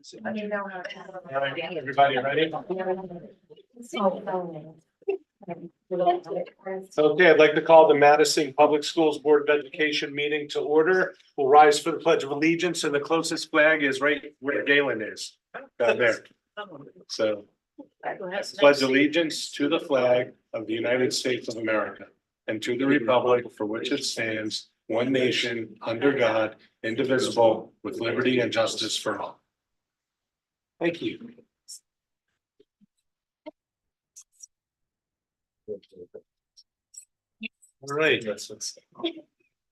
All right, everybody ready? Okay, I'd like to call the Madison Public Schools Board of Education meeting to order. We'll rise for the Pledge of Allegiance, and the closest flag is right where Galen is, down there. So, pledge allegiance to the flag of the United States of America and to the republic for which it stands, one nation, under God, indivisible, with liberty and justice for all. Thank you. All right. So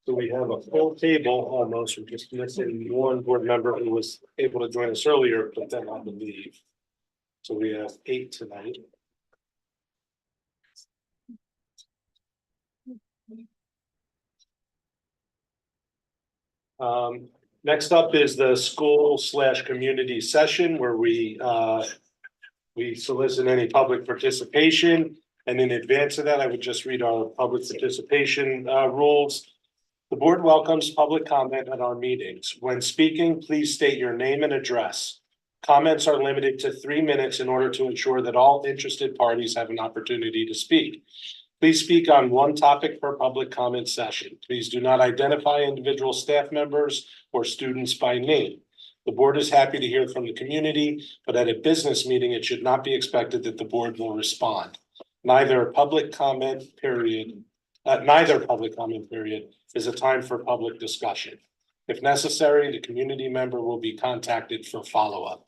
we have a full table almost. We're just missing one board member who was able to join us earlier, but then on the leave. So we have 8 tonight. Next up is the school/community session where we solicit any public participation. And in advance of that, I would just read our public participation rules. The board welcomes public comment at our meetings. When speaking, please state your name and address. Comments are limited to 3 minutes in order to ensure that all interested parties have an opportunity to speak. Please speak on one topic per public comment session. Please do not identify individual staff members or students by name. The board is happy to hear from the community, but at a business meeting, it should not be expected that the board will respond. Neither public comment period is a time for public discussion. If necessary, the community member will be contacted for follow-up.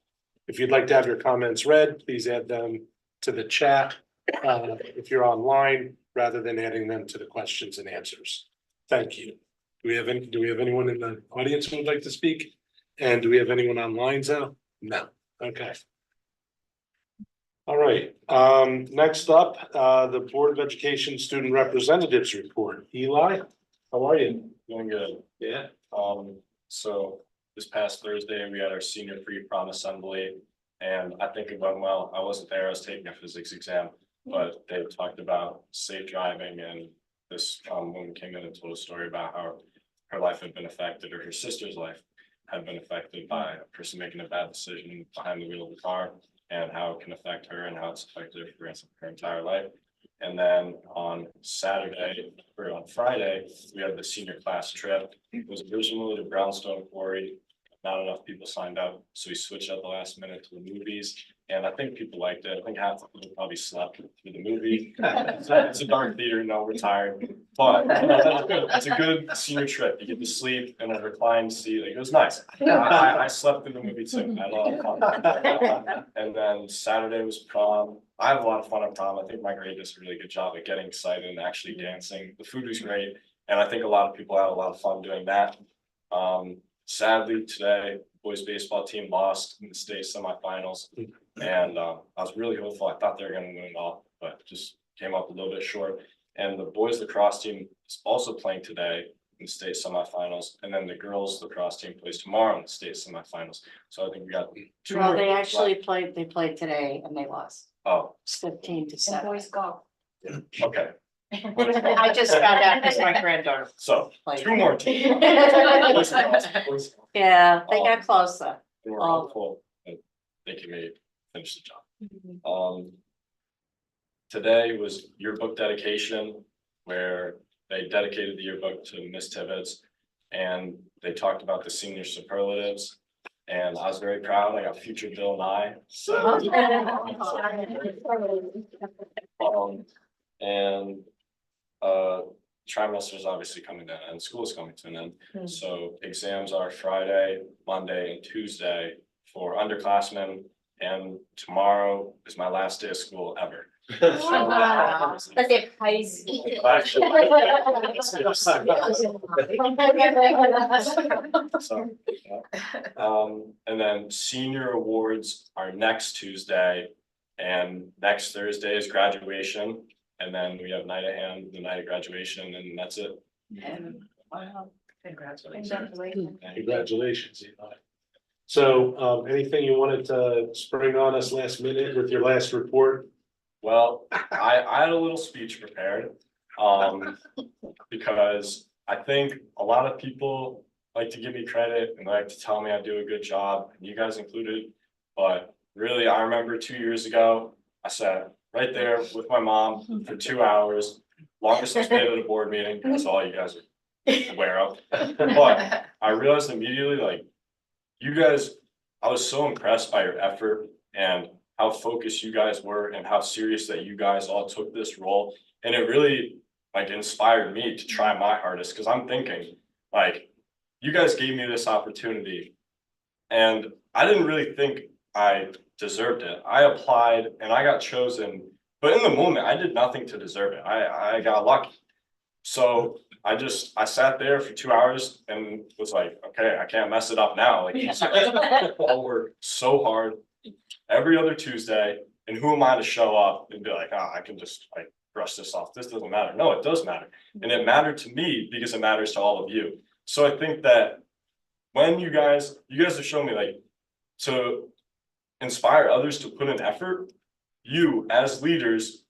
If you'd like to have your comments read, please add them to the chat if you're online, rather than adding them to the questions and answers. Thank you. Do we have anyone in the audience who would like to speak? And do we have anyone online, Zoe? No. Okay. All right. Next up, the Board of Education Student Representatives Report. Eli, how are you? Doing good. Yeah. So this past Thursday, we had our senior pre-prom assembly, and I think it went well. I wasn't there, I was taking a physics exam, but they talked about safe driving, and this woman came in and told a story about how her life had been affected, or her sister's life had been affected by a person making a bad decision behind the wheel of the car, and how it can affect her and how it's affected her entire life. And then on Friday, we had the senior class trip. It was originally to Brownstone Quarry. Not enough people signed up, so we switched at the last minute to the movies. And I think people liked it. I think half the people probably slept through the movie. It's a dark theater, no, we're tired. But that's good. It's a good senior trip. You get to sleep in a reclined seat. Like, it was nice. I slept through the movie too. I had a lot of fun. And then Saturday was prom. I have a lot of fun at prom. I think my grade does a really good job at getting excited and actually dancing. The food was great. And I think a lot of people had a lot of fun doing that. Sadly, today, boys baseball team lost in the state semifinals. And I was really hopeful. I thought they were going to win it all, but just came up a little bit short. And the boys lacrosse team is also playing today in the state semifinals. And then the girls lacrosse team plays tomorrow in the state semifinals. So I think we got two Well, more. they actually played today and they lost. Oh, It's 15-7. Boys golf. okay. I just found out because my granddaughter So played. 2 more teams. Yeah, they got close though. We're hopeful that they can maybe finish the job. Today was yearbook dedication, where they dedicated the yearbook to Miss Tibbetts, and they talked about the senior superlatives. And I was very proud. I got future Bill Nye. So, and trimester is obviously coming to an end. School is coming to an end. So exams are Friday, Monday, and Tuesday for underclassmen. And tomorrow is my last day of school ever. Wow. But they're high school. So, and then senior awards are next Tuesday, and next Thursday is graduation. And then we have night of hand, the night of graduation, and that's it. Wow. Congratulations. Congratulations, Eli. So anything you wanted to spring on us last minute with your last report? Well, I had a little speech prepared, because I think a lot of people like to give me credit and like to tell me I do a good job, and you guys included. But really, I remember 2 years ago, I sat right there with my mom for 2 hours, longest I stayed at a board meeting, that's all you guys are aware of. But I realized immediately, like, you guys, I was so impressed by your effort and how focused you guys were and how serious that you guys all took this role. And it really like inspired me to try my hardest, because I'm thinking, like, you guys gave me this opportunity and I didn't really think I deserved it. I applied and I got chosen, but in the moment, I did nothing to deserve it. I got lucky. So I sat there for 2 hours and was like, okay, I can't mess it up now. Like, I'll work so hard every other Tuesday, and who am I to show up and be like, I can just like brush this off. This doesn't matter. No, it does matter. And it mattered to me because it matters to all of you. So I think that when you guys have shown me like to inspire others to put in effort, you as leaders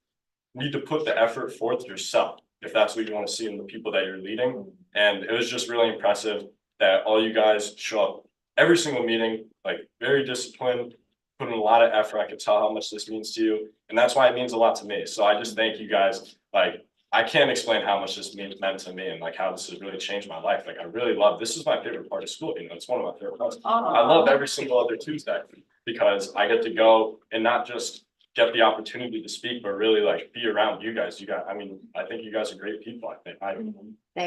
need to put the effort forth yourself, if that's what you want to see in the people that you're leading. And it was just really impressive that all you guys show up every single meeting, like very disciplined, put in a lot of effort. I could tell how much this means to you. And that's why it means a lot to me. So I just thank you guys. Like, I can't explain how much this meant to me and like how this has really changed my life. Like, I really love, this is my favorite part of school. You know, it's one of my favorite parts. I love every single other Tuesday because I get to go and not just get the opportunity to speak, but really like be around you guys. I mean, I think you guys are great people. I think I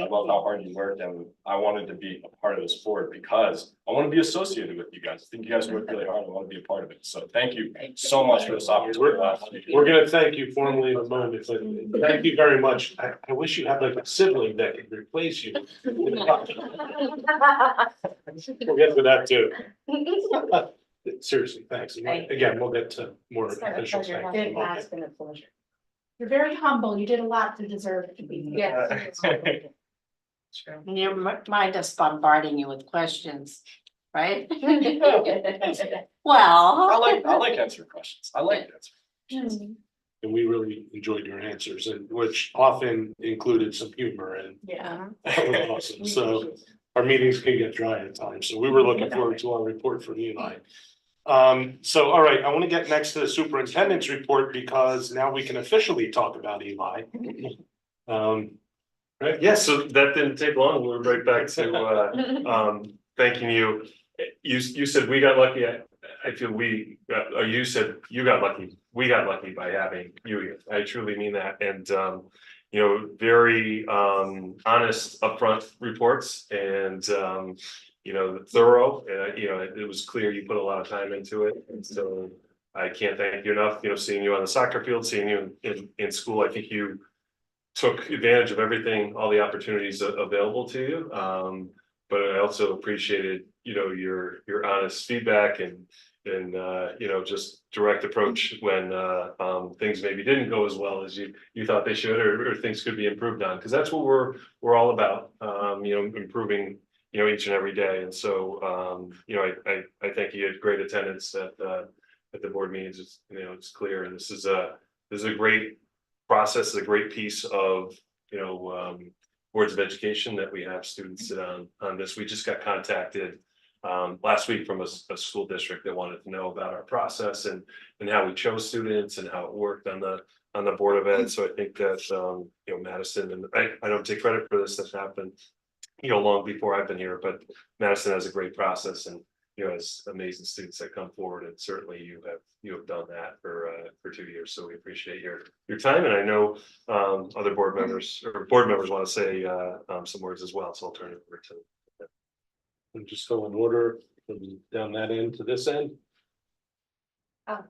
love how hard you worked, and I wanted to be a part of this board because I want to be associated with you guys. I think you guys work really hard. I want to be a part of it. So thank you so much for this opportunity. We're gonna thank you formally in a moment, but thank you very much. I wish you had like a sibling that could replace you. We'll get to that too. Seriously, thanks. Thank you. Again, we'll get to more It's been a official pleasure. things in a It moment. has been a pleasure. You're very humble. You did a lot to deserve to be here. Yes. And you mind us bombarding you with questions, right? I Well. like answering questions. I like answering. And we really enjoyed your answers, and which often included some humor, and Yeah. that was awesome. So our meetings can get dry at times, so we were looking forward to our report from Eli. So, all right, I want to get next to the superintendent's report because now we can officially talk about Eli. Right, yeah, so that didn't take long, we're right back to thanking you. You said we got lucky, I feel you said you got lucky, we got lucky by having you here, I truly mean that, and you know, very honest upfront reports and you know, thorough, you know, it was clear you put a lot of time into it, and so I can't thank you enough, you know, seeing you on the soccer field, seeing you in school, I think you took advantage of everything, all the opportunities available to you. But I also appreciated, you know, your honest feedback and you know, just direct approach when things maybe didn't go as well as you thought they should, or things could be improved on, because that's what we're all about, you know, improving, you know, each and every day. And so you know, I think you had great attendance at the board meetings. It's, you know, it's clear, and this is a great process, is a great piece of, you know, boards of education that we have students sit on this. We just got contacted last week from a school district that wanted to know about our process and how we chose students and how it worked on the board of ed. So I think that you know, Madison, and I don't take credit for this, that happened, you know, long before I've been here, but Madison has a great process, and you know, has amazing students that come forward, and certainly you have done that for 2 years. So we appreciate your time, and I know other board members want to say some words as well. So I'll turn it over to. And just go in order from down that end to this end. Oh.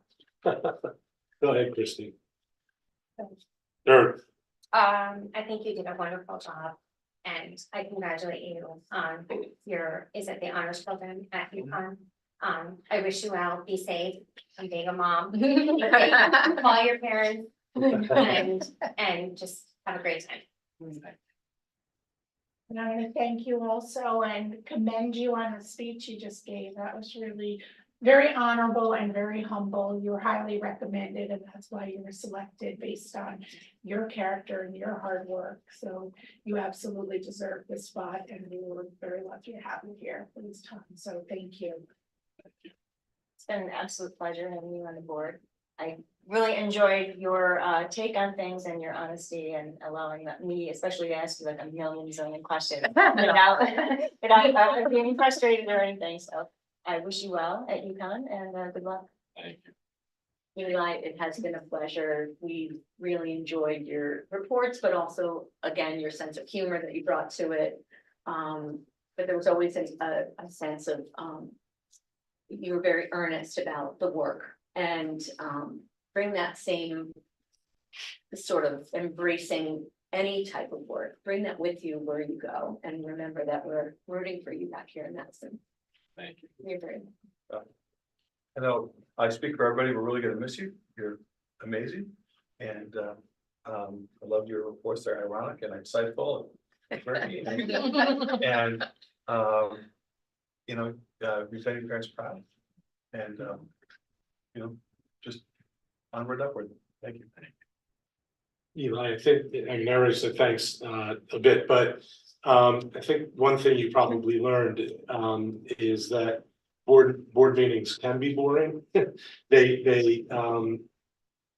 Go ahead, Christine. Or I think you did a wonderful job, and I congratulate you on is it the honors program at UConn? I wish you well, be safe, I'm being a mom. Call your parents and just have a great time. And I want to thank you also and commend you on the speech you just gave. That was really very honorable and very humble. You're highly recommended, and that's why you were selected based on your character and your hard work. So you absolutely deserve this spot, and we were very lucky to have you here for this time. So thank you. It's been an absolute pleasure having you on the board. I really enjoyed your take on things and your honesty and allowing me, especially to ask you like a zillion questions without being frustrated or anything. So I wish you well at UConn and good luck. Thank you. Eli, it has been a pleasure. We really enjoyed your reports, but also, again, your sense of humor that you brought to it. But there was always a sense of you were very earnest about the work and bring that same sort of embracing any type of work, bring that with you where you go, and remember that we're rooting for you back here in Madison. Thank you. You're very I know I speak for everybody, we're really gonna miss you, you're amazing, and I love your reports, they're ironic and insightful. And you know, we tell your parents proud, and you know, just onward, upward, thank you. Eli, I think, I mean, I already said thanks a bit, but I think one thing you probably learned is that board meetings can be boring. They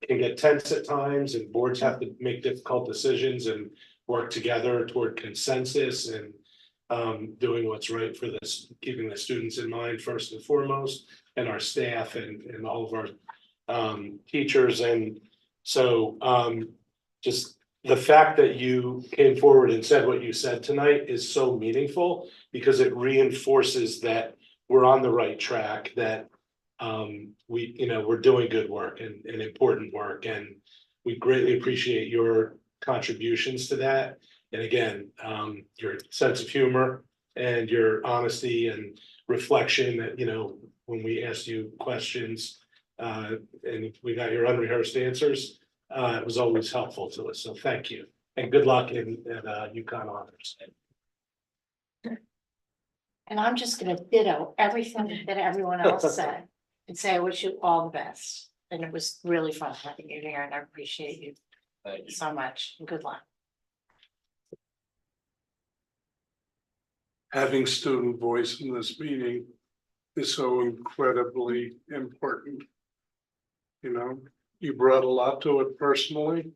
can get tense at times, and boards have to make difficult decisions and work together toward consensus and doing what's right for this, keeping the students in mind first and foremost, and our staff and all of our teachers. And so just the fact that you came forward and said what you said tonight is so meaningful, because it reinforces that we're on the right track, that we're doing good work and important work, and we greatly appreciate your contributions to that. And again, your sense of humor and your honesty and reflection that, when we asked you questions and we got your unrehearsed answers, it was always helpful to us. So thank you, and good luck in UConn honors. And I'm just gonna ditto everything that everyone else said and say, I wish you all the best. And it was really fun having you here, and I appreciate you Thank you. so much, and good luck. Having student voice in this meeting is so incredibly important. You brought a lot to it personally.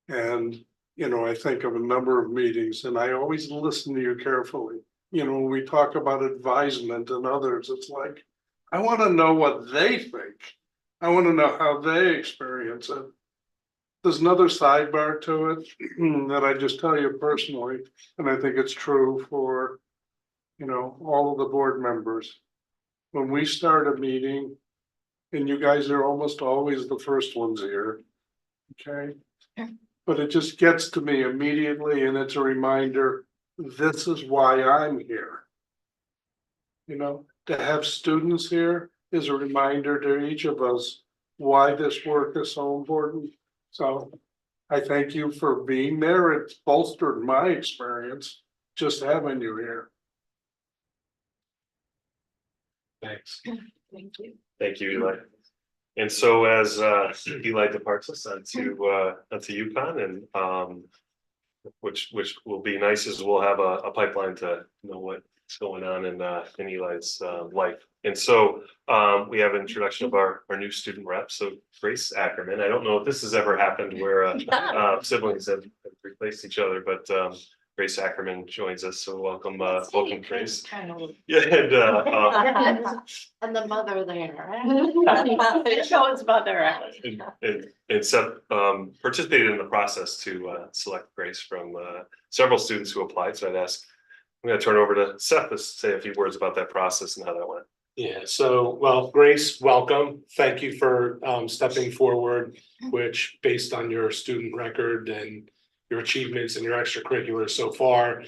And, I think of a number of meetings, and I always listen to you carefully. When we talk about advisement and others, it's like, I want to know what they think. I want to know how they experience it. There's another sidebar to it that I just tell you personally, and I think it's true for, all of the board members. When we start a meeting, and you guys are almost always the first ones here, okay? But it just gets to me immediately, and it's a reminder, this is why I'm here. To have students here is a reminder to each of us why this work is so important. So I thank you for being there. It's bolstered my experience just having you here. Thanks. Thank you. Thank you, Eli. And so as Eli departs us onto UConn, and which will be nice, is we'll have a pipeline to know what's going on in Eli's life. And so we have an introduction of our new student rep. So Grace Ackerman. I don't know if this has ever happened where siblings have replaced each other, but Grace Ackerman joins us. So welcome, welcome, Grace. Kind of. Yeah, and And the mother there. Sean's mother. and Seth participated in the process to select Grace from several students who applied. So I'm going to turn over to Seth to say a few words about that process and how that went. Yeah, so, well, Grace, welcome. Thank you for stepping forward, which, based on your student record and your achievements and your extracurriculars so far,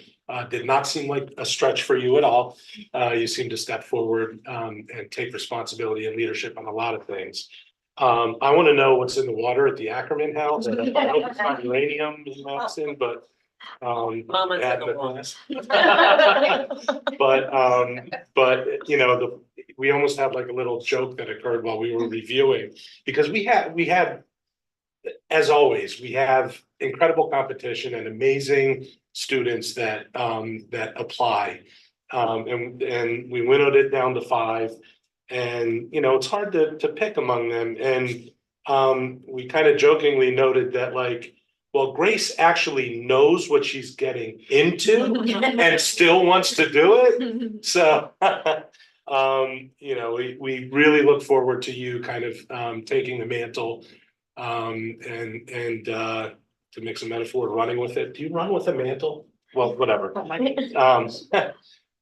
did not seem like a stretch for you at all. You seem to step forward and take responsibility and leadership on a lot of things. I want to know what's in the water at the Ackerman house. I hope it's not uranium in Madison, but Mama at took a the walk. class. But, you know, we almost had like a little joke that occurred while we were reviewing, because we have, as always, we have incredible competition and amazing students that apply. And we winnowed it down to 5. And, you know, it's hard to pick among them. And we kind of jokingly noted that, like, well, Grace actually knows what she's getting into and still wants to do it. So, you know, we really look forward to you kind of taking the mantle, and to mix a metaphor, running with it. Do you run with a mantle? Well, whatever.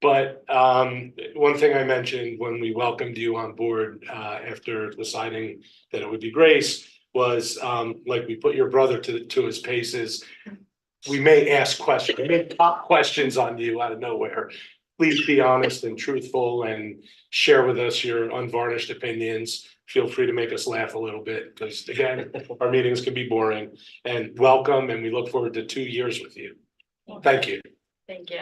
But one thing I mentioned when we welcomed you on board after deciding that it would be Grace was, like, we put your brother to his paces. We may ask questions, we may pop questions on you out of nowhere. Please be honest and truthful and share with us your unvarnished opinions. Feel free to make us laugh a little bit, because again, our meetings can be boring. And welcome, and we look forward to 2 years with you. Thank you. Thank you.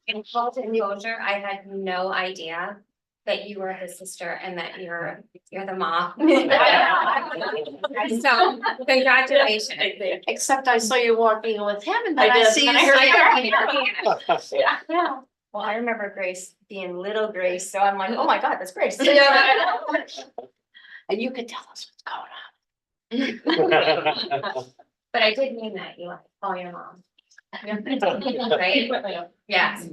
In full disclosure, I had no idea that you were his sister and that you're the mom. So congratulations. Except I saw you walking with him and then I I did. see you. Yeah. Well, I remember Grace being little Grace, so I'm like, oh my God, that's Grace. And you could tell us what's going on. But I did mean that, you call your mom. Right? Yes,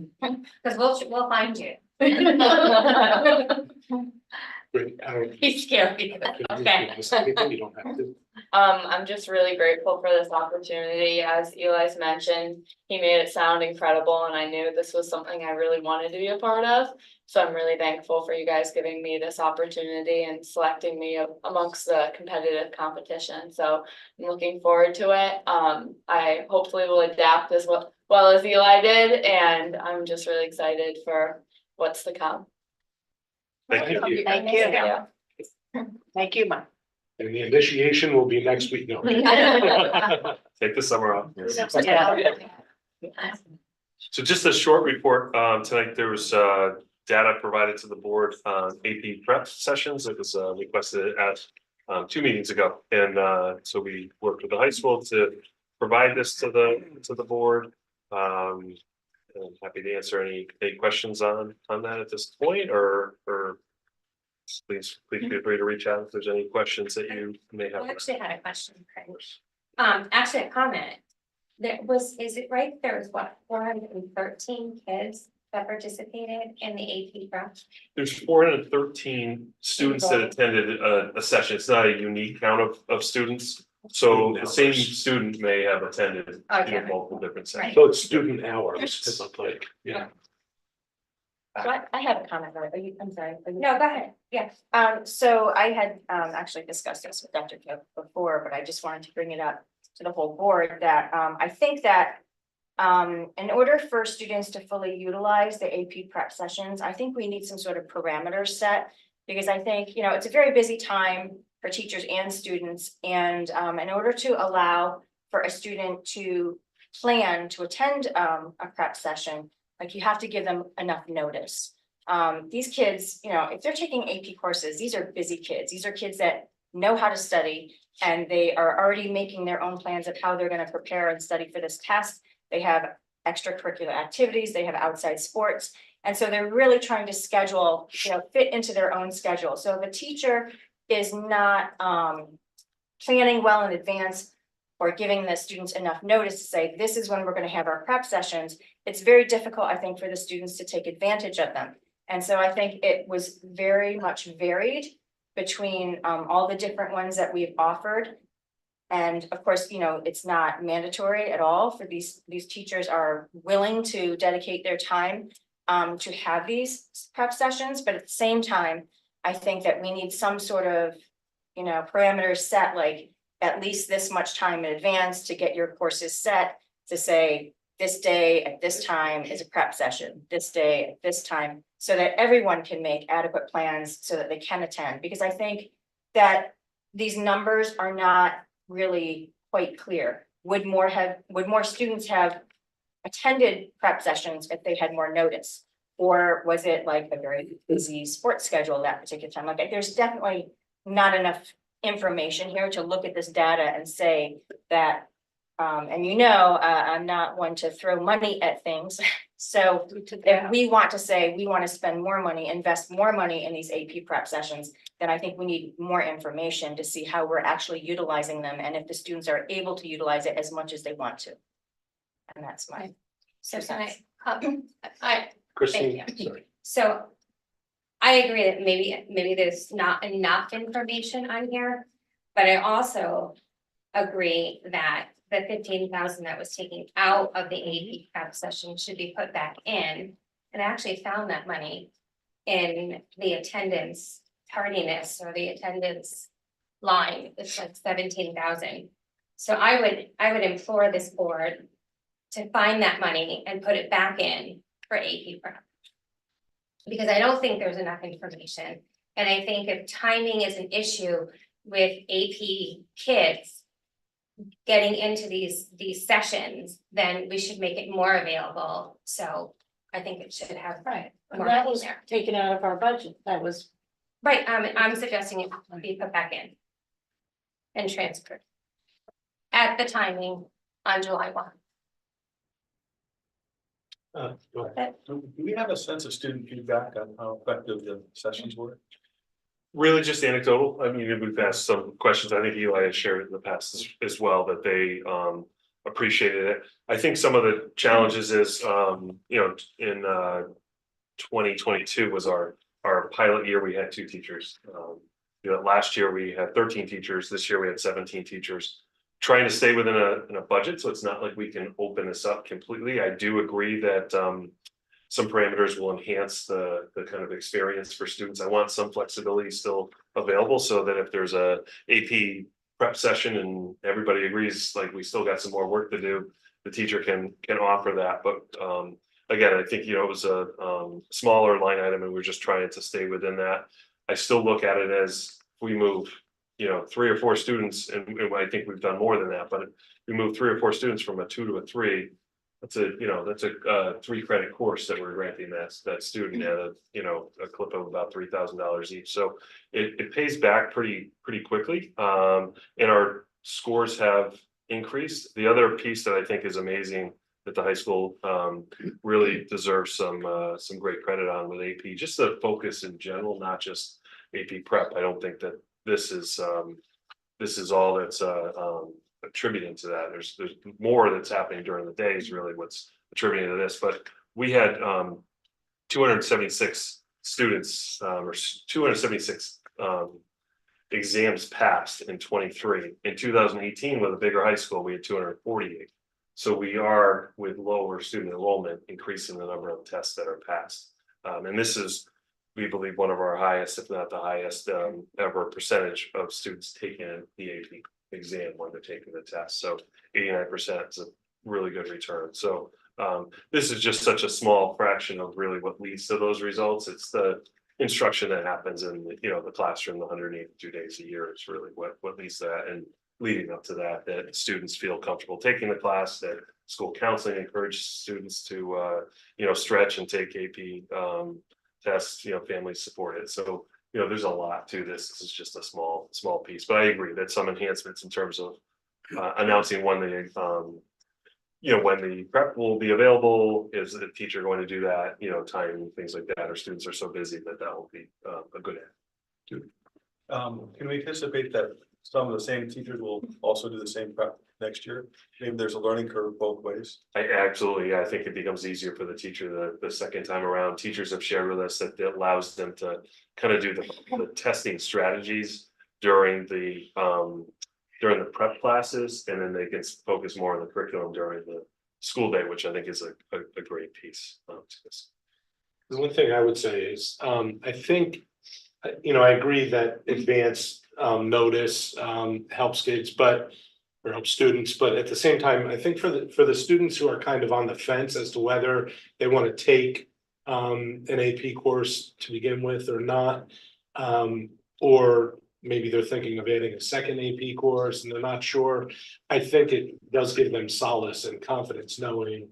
because we'll find you. Great. I don't- He's scary. Okay. You don't have to. I'm just really grateful for this opportunity. As Eli's mentioned, he made it sound incredible and I knew this was something I really wanted to be a part of. So I'm really thankful for you guys giving me this opportunity and selecting me amongst the competitive competition. So I'm looking forward to it. I hopefully will adapt as well as Eli did, and I'm just really excited for what's to come. Thank you. Thank you. Thank you, Mike. And the initiation will be next week. No. Take the summer off. Yeah. So just a short report, tonight there was data provided to the board on AP prep sessions. It was requested at 2 meetings ago. And so we worked with the high school to provide this to the board. And I'm happy to answer any questions on that at this point, or please feel free to reach out if there's any questions that you may have. I actually had a question, Craig. Actually a comment. Is it right, there was what, 413 kids that participated in the AP prep? There's 413 students that attended a session. It's not a unique count of students. So the same student may have attended multiple different sessions. So it's student hours, it looked like, yeah. So I have a comment, I'm sorry. No, go ahead, yes. So I had actually discussed this with Dr. Cook before, but I just wanted to bring it up to the whole board that I think that in order for students to fully utilize the AP prep sessions, I think we need some sort of parameters set. Because I think, you know, it's a very busy time for teachers and students. And in order to allow for a student to plan to attend a prep session, like, you have to give them enough notice. These kids, you know, if they're taking AP courses, these are busy kids. These are kids that know how to study, and they are already making their own plans of how they're going to prepare and study for this test. They have extracurricular activities, they have outside sports. And so they're really trying to schedule, you know, fit into their own schedule. So if a teacher is not planning well in advance, or giving the students enough notice to say, this is when we're going to have our prep sessions, it's very difficult, I think, for the students to take advantage of them. And so I think it was very much varied between all the different ones that we've offered. And of course, you know, it's not mandatory at all for these teachers are willing to dedicate their time to have these prep sessions. But at the same time, I think that we need some sort of, you know, parameters set, like at least this much time in advance to get your courses set, to say this day at this time is a prep session, this day at this time, so that everyone can make adequate plans so that they can attend. Because I think that these numbers are not really quite clear. Would more students have attended prep sessions if they had more notice? Or was it like a very busy sports schedule that particular time? Like, there's definitely not enough information here to look at this data and say that, and I'm not one to throw money at things. So if we want to say, we want to spend more money, invest more money in these AP prep sessions, then I think we need more information to see how we're actually utilizing them and if the students are able to utilize it as much as they want to. And that's my. So can I Christine, Thank sorry. So I agree that maybe there's not enough information on here, but I also agree that the 15,000 that was taken out of the AP prep session should be put back in. And I actually found that money in the attendance tardiness or the attendance line. It's like 17,000. So I would implore this board to find that money and put it back in for AP prep. Because I don't think there's enough information. And I think if timing is an issue with AP kids getting into these sessions, then we should make it more available. So I think it should have Right, and more that money was there. taken out of our budget, that was, Right, I'm suggesting it be put back in. And transferred. At the timing on July 1. Go ahead. Do we have a sense of student feedback on how effective the sessions were? Really just anecdotal. I mean, we've asked some questions. I think Eli has shared in the past as well that they appreciated it. I think some of the challenges is in 2022 was our pilot year. We had 2 teachers. Last year we had 13 teachers. This year we had 17 teachers. Trying to stay within a budget, so it's not like we can open this up completely. I do agree that some parameters will enhance the kind of experience for students. I want some flexibility still available so that if there's a AP prep session and everybody agrees, like we still got some more work to do, the teacher can offer that. But again, I think, it was a smaller line item and we're just trying to stay within that. I still look at it as we move 3 or 4 students, and I think we've done more than that, but if we move 3 or 4 students from a 2 to a 3, that's a 3 credit course that we're granting that student at a clip of about $3,000 each. So it pays back pretty quickly. And our scores have increased. The other piece that I think is amazing that the high school really deserves some great credit on with AP, just the focus in general, not just AP prep. I don't think that this is all that's attributing to that. There's more that's happening during the day is really what's attributing to this. But we had 276 students or 276 exams passed in 23. In 2018, with a bigger high school, we had 248. So we are, with lower student enrollment, increasing the number of tests that are passed. And this is, we believe, one of our highest, if not the highest ever percentage of students taking the AP exam when they're taking the test. So 89% is a really good return. So this is just such a small fraction of really what leads to those results. It's the instruction that happens in the classroom, the 182 days a year is really what leads to that. And leading up to that students feel comfortable taking the class, that school counseling encourages students to stretch and take AP tests, families support it. So there's a lot to this. This is just a small piece, but I agree that some enhancements in terms of announcing when the prep will be available, is the teacher going to do that, timing, things like that, or students are so busy that will be a good add. Can we anticipate that some of the same teachers will also do the same prep next year? Maybe there's a learning curve both ways. I think it becomes easier for the teacher the second time around. Teachers have shared with us that it allows them to kind of do the testing strategies during the prep classes, and then they can focus more on the curriculum during the school day, which I think is a great piece to this. The one thing I would say is, I think, I agree that advanced notice helps kids, or helps students, but at the same time, I think for the students who are kind of on the fence as to whether they want to take an AP course to begin with or not, or maybe they're thinking of adding a second AP course and they're not sure. I think it does give them solace and confidence knowing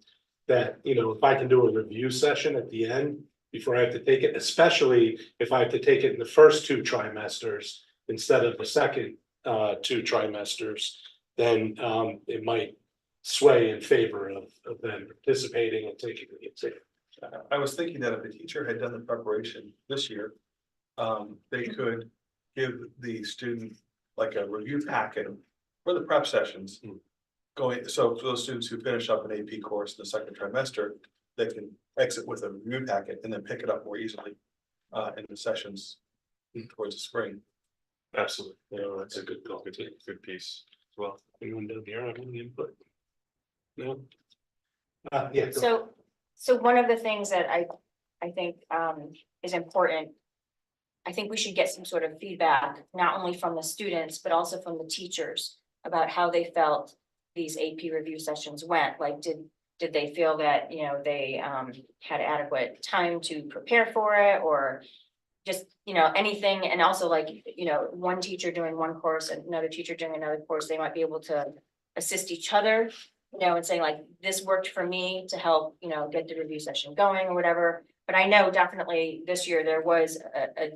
that, you know, if I can do a review session at the end before I have to take it, especially if I have to take it in the first 2 trimesters instead of the second 2 trimesters, then it might sway in favor of them participating and taking the exam. I was thinking that if a teacher had done the preparation this year, they could give the student like a review packet for the prep sessions. Going, so for those students who finish up an AP course in the second trimester, they can exit with a review packet and then pick it up more easily in the sessions towards the spring. Absolutely, you know, that's a good piece as well. Anyone down here have any input? No? Yeah. go. So one of the things that I think is important. I think we should get some sort of feedback, not only from the students, but also from the teachers about how they felt these AP review sessions went. Like, did they feel that, you know, they had adequate time to prepare for it, or just, you know, anything? And also, like, you know, one teacher doing one course and another teacher doing another course, they might be able to assist each other, you know, and saying like, this worked for me to help, you know, get the review session going or whatever. But I know definitely this year there was a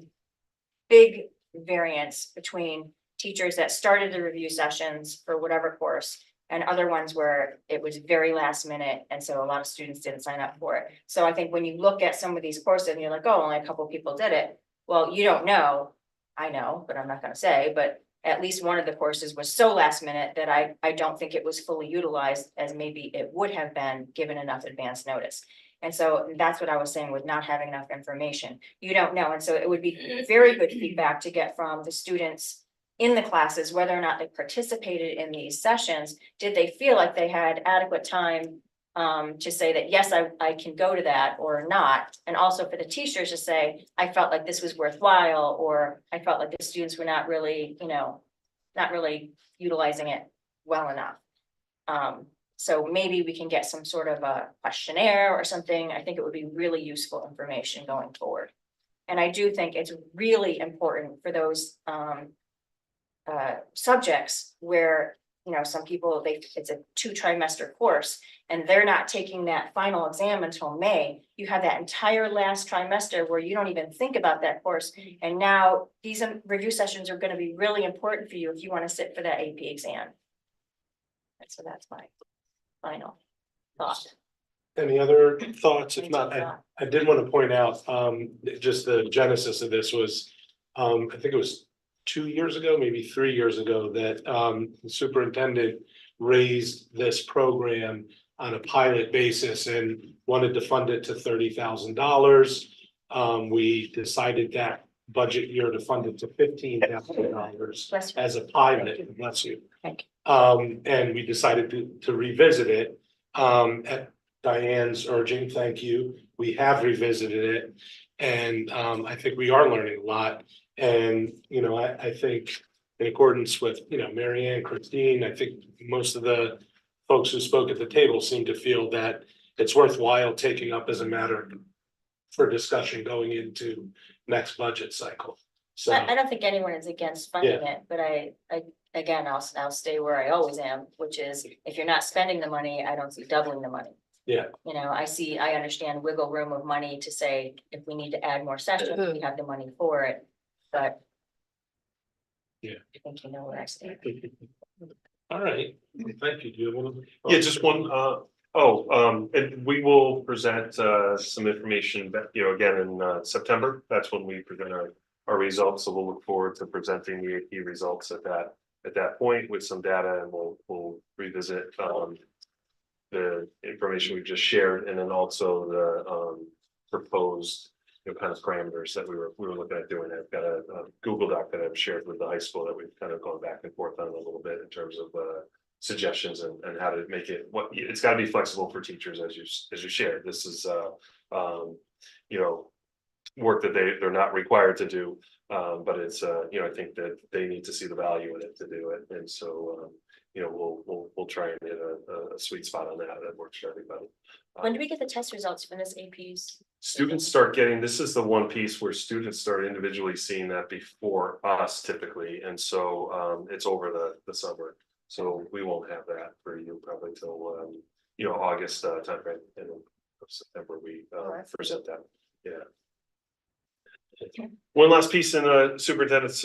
big variance between teachers that started the review sessions for whatever course and other ones where it was very last minute. And so a lot of students didn't sign up for it. So I think when you look at some of these courses and you're like, oh, only a couple of people did it. Well, you don't know. I know, but I'm not going to say, but at least one of the courses was so last minute that I don't think it was fully utilized as maybe it would have been given enough advance notice. And so that's what I was saying with not having enough information. You don't know. And so it would be very good feedback to get from the students in the classes, whether or not they participated in these sessions. Did they feel like they had adequate time to say that, yes, I can go to that or not? And also for the teachers to say, I felt like this was worthwhile, or I felt like the students were not really, you know, not really utilizing it well enough. So maybe we can get some sort of a questionnaire or something. I think it would be really useful information going forward. And I do think it's really important for those subjects where, you know, some people, it's a 2 trimester course and they're not taking that final exam until May. You have that entire last trimester where you don't even think about that course. And now these review sessions are going to be really important for you if you want to sit for that AP exam. And so that's my final thought. Any other thoughts? If not, I did want to point out, just the genesis of this was, I think it was 2 years ago, maybe 3 years ago, that the superintendent raised this program on a pilot basis and wanted to fund it to $30,000. We decided that budget year to fund it to $15,000 as a pilot. Bless you. Thank And we decided to revisit it at Diane's urging. Thank you. We have revisited it, and I think we are learning a lot. And, you know, I think in accordance with, you know, Mary Ann, Christine, I think most of the folks who spoke at the table seem to feel that it's worthwhile taking up as a matter for discussion going into next budget cycle. So, I don't think anyone is against funding it, but again, I'll stay where I always am, which is if you're not spending the money, I don't see doubling the money. Yeah. You know, I understand wiggle room of money to say, if we need to add more sessions, we have the money for it, but. Yeah. I think you know where I stand. all right, thank you. Do you have one? Yeah, just one, and we will present some information that, you know, again in September. That's when we present our results, so we'll look forward to presenting the AP results at that point with some data, and we'll revisit the information we just shared, and then also the proposed, you know, kind of parameters that we were looking at doing. I've got a Google Doc that I've shared with the high school that we've kind of gone back and forth on a little bit in terms of suggestions and how to make it, it's got to be flexible for teachers, as you shared. This is you know, work that they're not required to do, but it's you know, I think that they need to see the value in it to do it, and so you know, we'll try and get a sweet spot on that works for everybody. When do we get the test results from this AP's students start getting, this is the one piece where students start individually seeing that before us typically, and so it's over the summer. So we won't have that for you probably till August timeframe, and then September we present that, yeah. One last piece in the superintendent's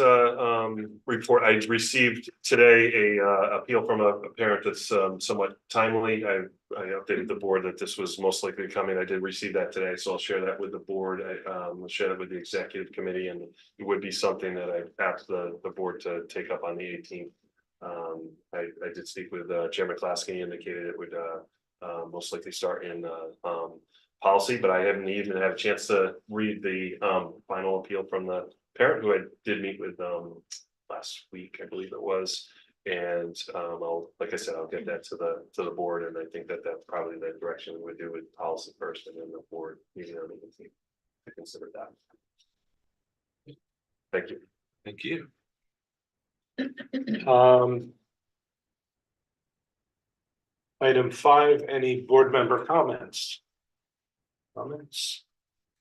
report. I received today a appeal from a parent that's somewhat timely. I updated the board that this was most likely coming. I did receive that today, so I'll share that with the board. I'll share that with the executive committee, and it would be something that I asked the board to take up on the 18th. I did speak with Chair McClaskey, indicated it would most likely start in policy, but I haven't even had a chance to read the final appeal from the parent who I did meet with last week, I believe it was. And like I said, I'll get that to the board, and I think that that's probably the direction we would do with policy first, and then the board meeting on the 18th to consider that. Thank you. Thank you. Item 5, any board member comments?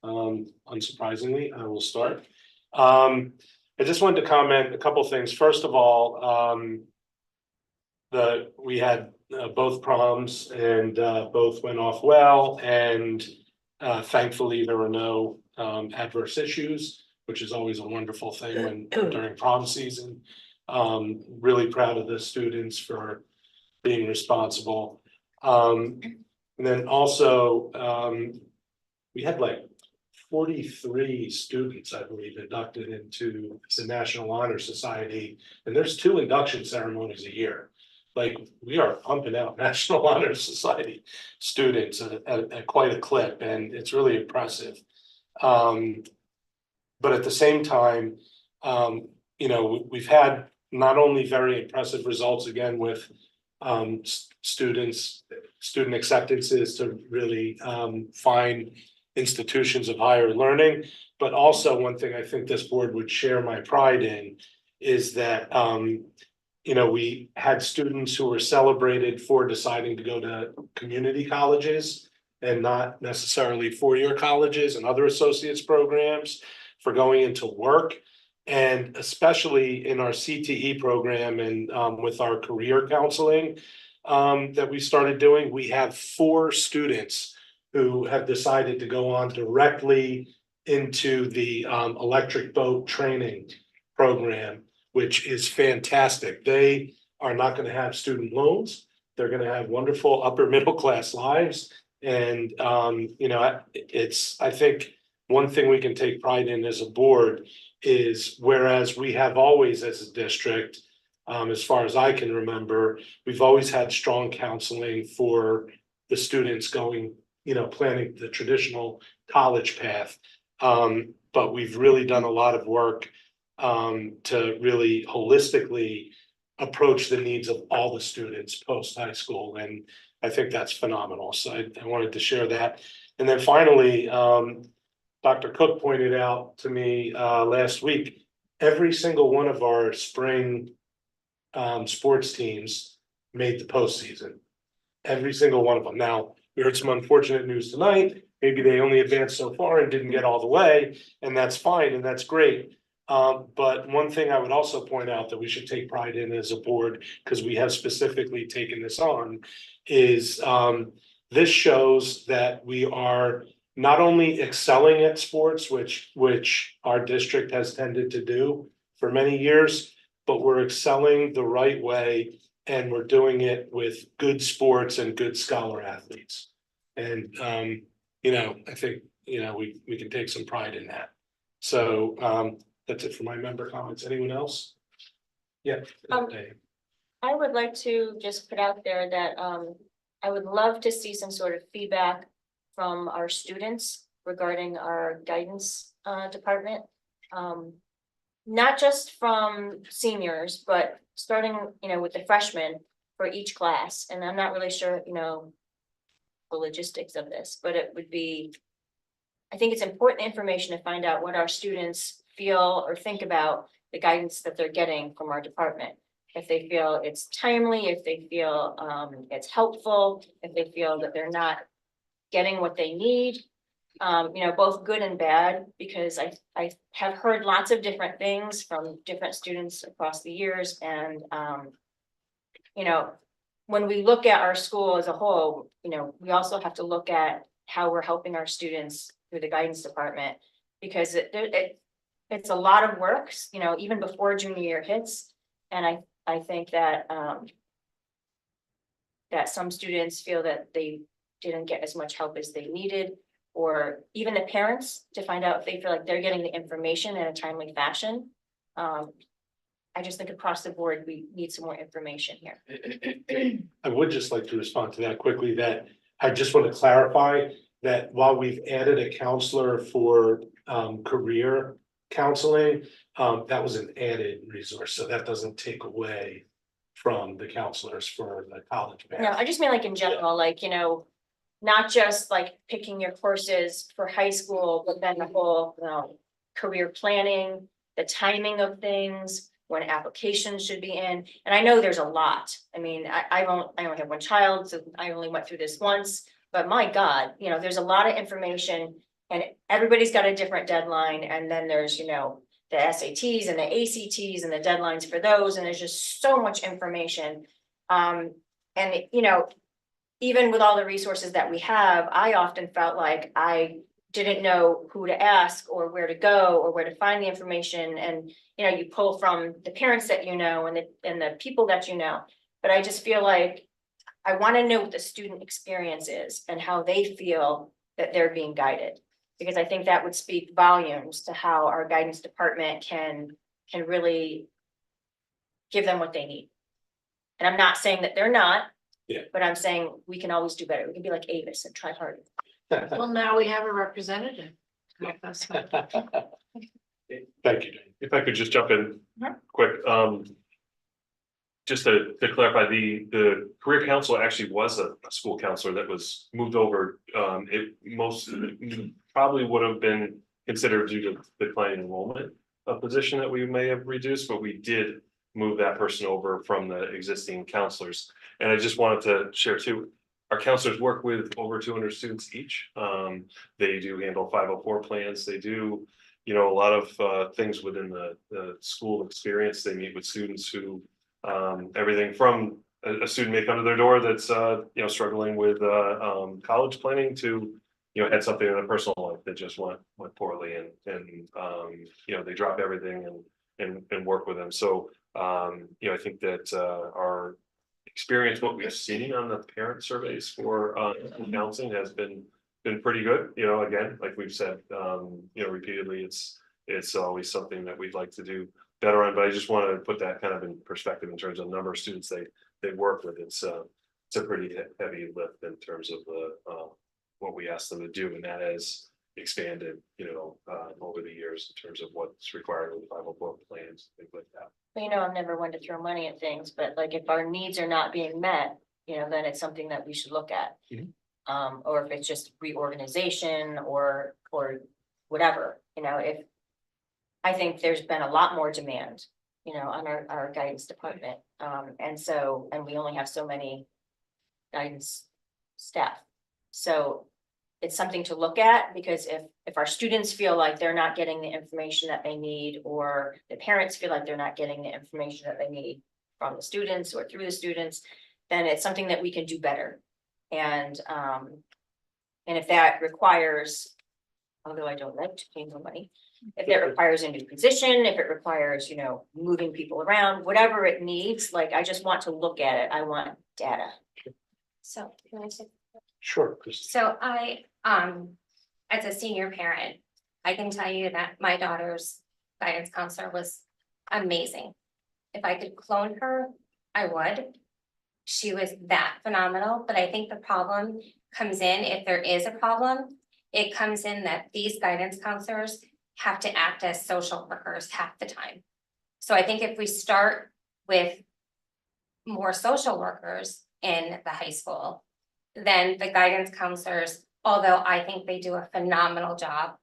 Unsurprisingly, I will start. I just wanted to comment a couple things. First of all, we had both proms, and both went off well, and thankfully there were no adverse issues, which is always a wonderful thing during prom season. Really proud of the students for being responsible. And then also, we had like 43 students, I believe, inducted into the National Honor Society, and there's 2 induction ceremonies a year. Like, we are pumping out National Honor Society students at quite a clip, and it's really impressive. But at the same time, we've had not only very impressive results again with student acceptances to really find institutions of higher learning, but also one thing I think this board would share my pride in is that we had students who were celebrated for deciding to go to community colleges and not necessarily four-year colleges and other associates programs, for going into work. And especially in our CTE program and with our career counseling that we started doing, we have 4 students who have decided to go on directly into the electric boat training program, which is fantastic. They are not going to have student loans. They're going to have wonderful upper middle class lives. And, I think one thing we can take pride in as a board is, whereas we have always as a district, as far as I can remember, we've always had strong counseling for the students going, planning the traditional college path. But we've really done a lot of work to really holistically approach the needs of all the students post high school. And I think that's phenomenal. So I wanted to share that. And then finally, Dr. Cook pointed out to me last week, every single one of our spring sports teams made the postseason. Every single one of them. Now, we heard some unfortunate news tonight. Maybe they only advanced so far and didn't get all the way, and that's fine, and that's great. But one thing I would also point out that we should take pride in as a board, because we have specifically taken this on, is this shows that we are not only excelling at sports, which our district has tended to do for many years, but we're excelling the right way, and we're doing it with good sports and good scholar athletes. And I think we can take some pride in that. So that's it for my member comments. Anyone else? Yeah. I would like to just put out there that I would love to see some sort of feedback from our students regarding our guidance department. Not just from seniors, but starting, with the freshmen for each class. And I'm not really sure, the logistics of this, but it would be, I think it's important information to find out what our students feel or think about the guidance that they're getting from our department. If they feel it's timely, if they feel it's helpful, if they feel that they're not getting what they need. both good and bad, because I have heard lots of different things from different students across the years and, when we look at our school as a whole, we also have to look at how we're helping our students through the guidance department. Because it's a lot of work, even before junior year hits. And I think that, that some students feel that they didn't get as much help as they needed. Or even the parents to find out if they feel like they're getting the information in a timely fashion. I just think across the board, we need some more information here. I would just like to respond to that quickly, that I just want to clarify that while we've added a counselor for career counseling, that was an added resource, so that doesn't take away from the counselors for the college path. No, I just mean like in general, like, not just like picking your courses for high school, but then the whole, career planning, the timing of things, when applications should be in. And I know there's a lot. I mean, I only have one child, so I only went through this once, but my God, there's a lot of information and everybody's got a different deadline. And then there's, the SATs and the ACTs and the deadlines for those. And there's just so much information. Even with all the resources that we have, I often felt like I didn't know who to ask or where to go or where to find the information. And, you pull from the parents that and the people that but I just feel like I want to know what the student experience is and how they feel that they're being guided. Because I think that would speak volumes to how our guidance department can really give them what they need. And I'm not saying that they're not. Yeah. But I'm saying we can always do better. We can be like Avis and try harder. Well, now we have a representative. That's fine. Thank you, Jane. If I could just jump in Sure. quick, just to clarify, the career counselor actually was a school counselor that was moved over. It probably would have been considered due to declining enrollment, a position that we may have reduced, but we did move that person over from the existing counselors. And I just wanted to share too, our counselors work with over 200 students each. They do handle 504 plans. They do, a lot of things within the school experience. They meet with students who, everything from a student may come to their door that's, struggling with college planning to, had something in their personal life that just went poorly and they drop everything and work with them. So, I think that our experience, what we've seen on the parent surveys for counseling has been pretty good. Again, like we've said, repeatedly, it's always something that we'd like to do better on. But I just want to put that kind of in perspective in terms of number of students they work with. It's a pretty heavy lift in terms of what we ask them to do, and that has expanded, over the years in terms of what's required with the 504 plans, things like that. I'm never one to throw money at things, but like if our needs are not being met, then it's something that we should look at. Mhm. Or if it's just reorganization or whatever, if I think there's been a lot more demand, on our guidance department. And we only have so many guidance staff. So it's something to look at, because if our students feel like they're not getting the information that they need, or the parents feel like they're not getting the information that they need from the students or through the students, then it's something that we can do better. And if that requires, although I don't like to pay more money, if it requires a new position, if it requires, moving people around, whatever it needs, like, I just want to look at it. I want data. So, can I say? Sure, Kristen. So as a senior parent, I can tell you that my daughter's guidance counselor was amazing. If I could clone her, I would. She was that phenomenal, but I think the problem comes in, if there is a problem, it comes in that these guidance counselors have to act as social workers half the time. So I think if we start with more social workers in the high school, then the guidance counselors, although I think they do a phenomenal job,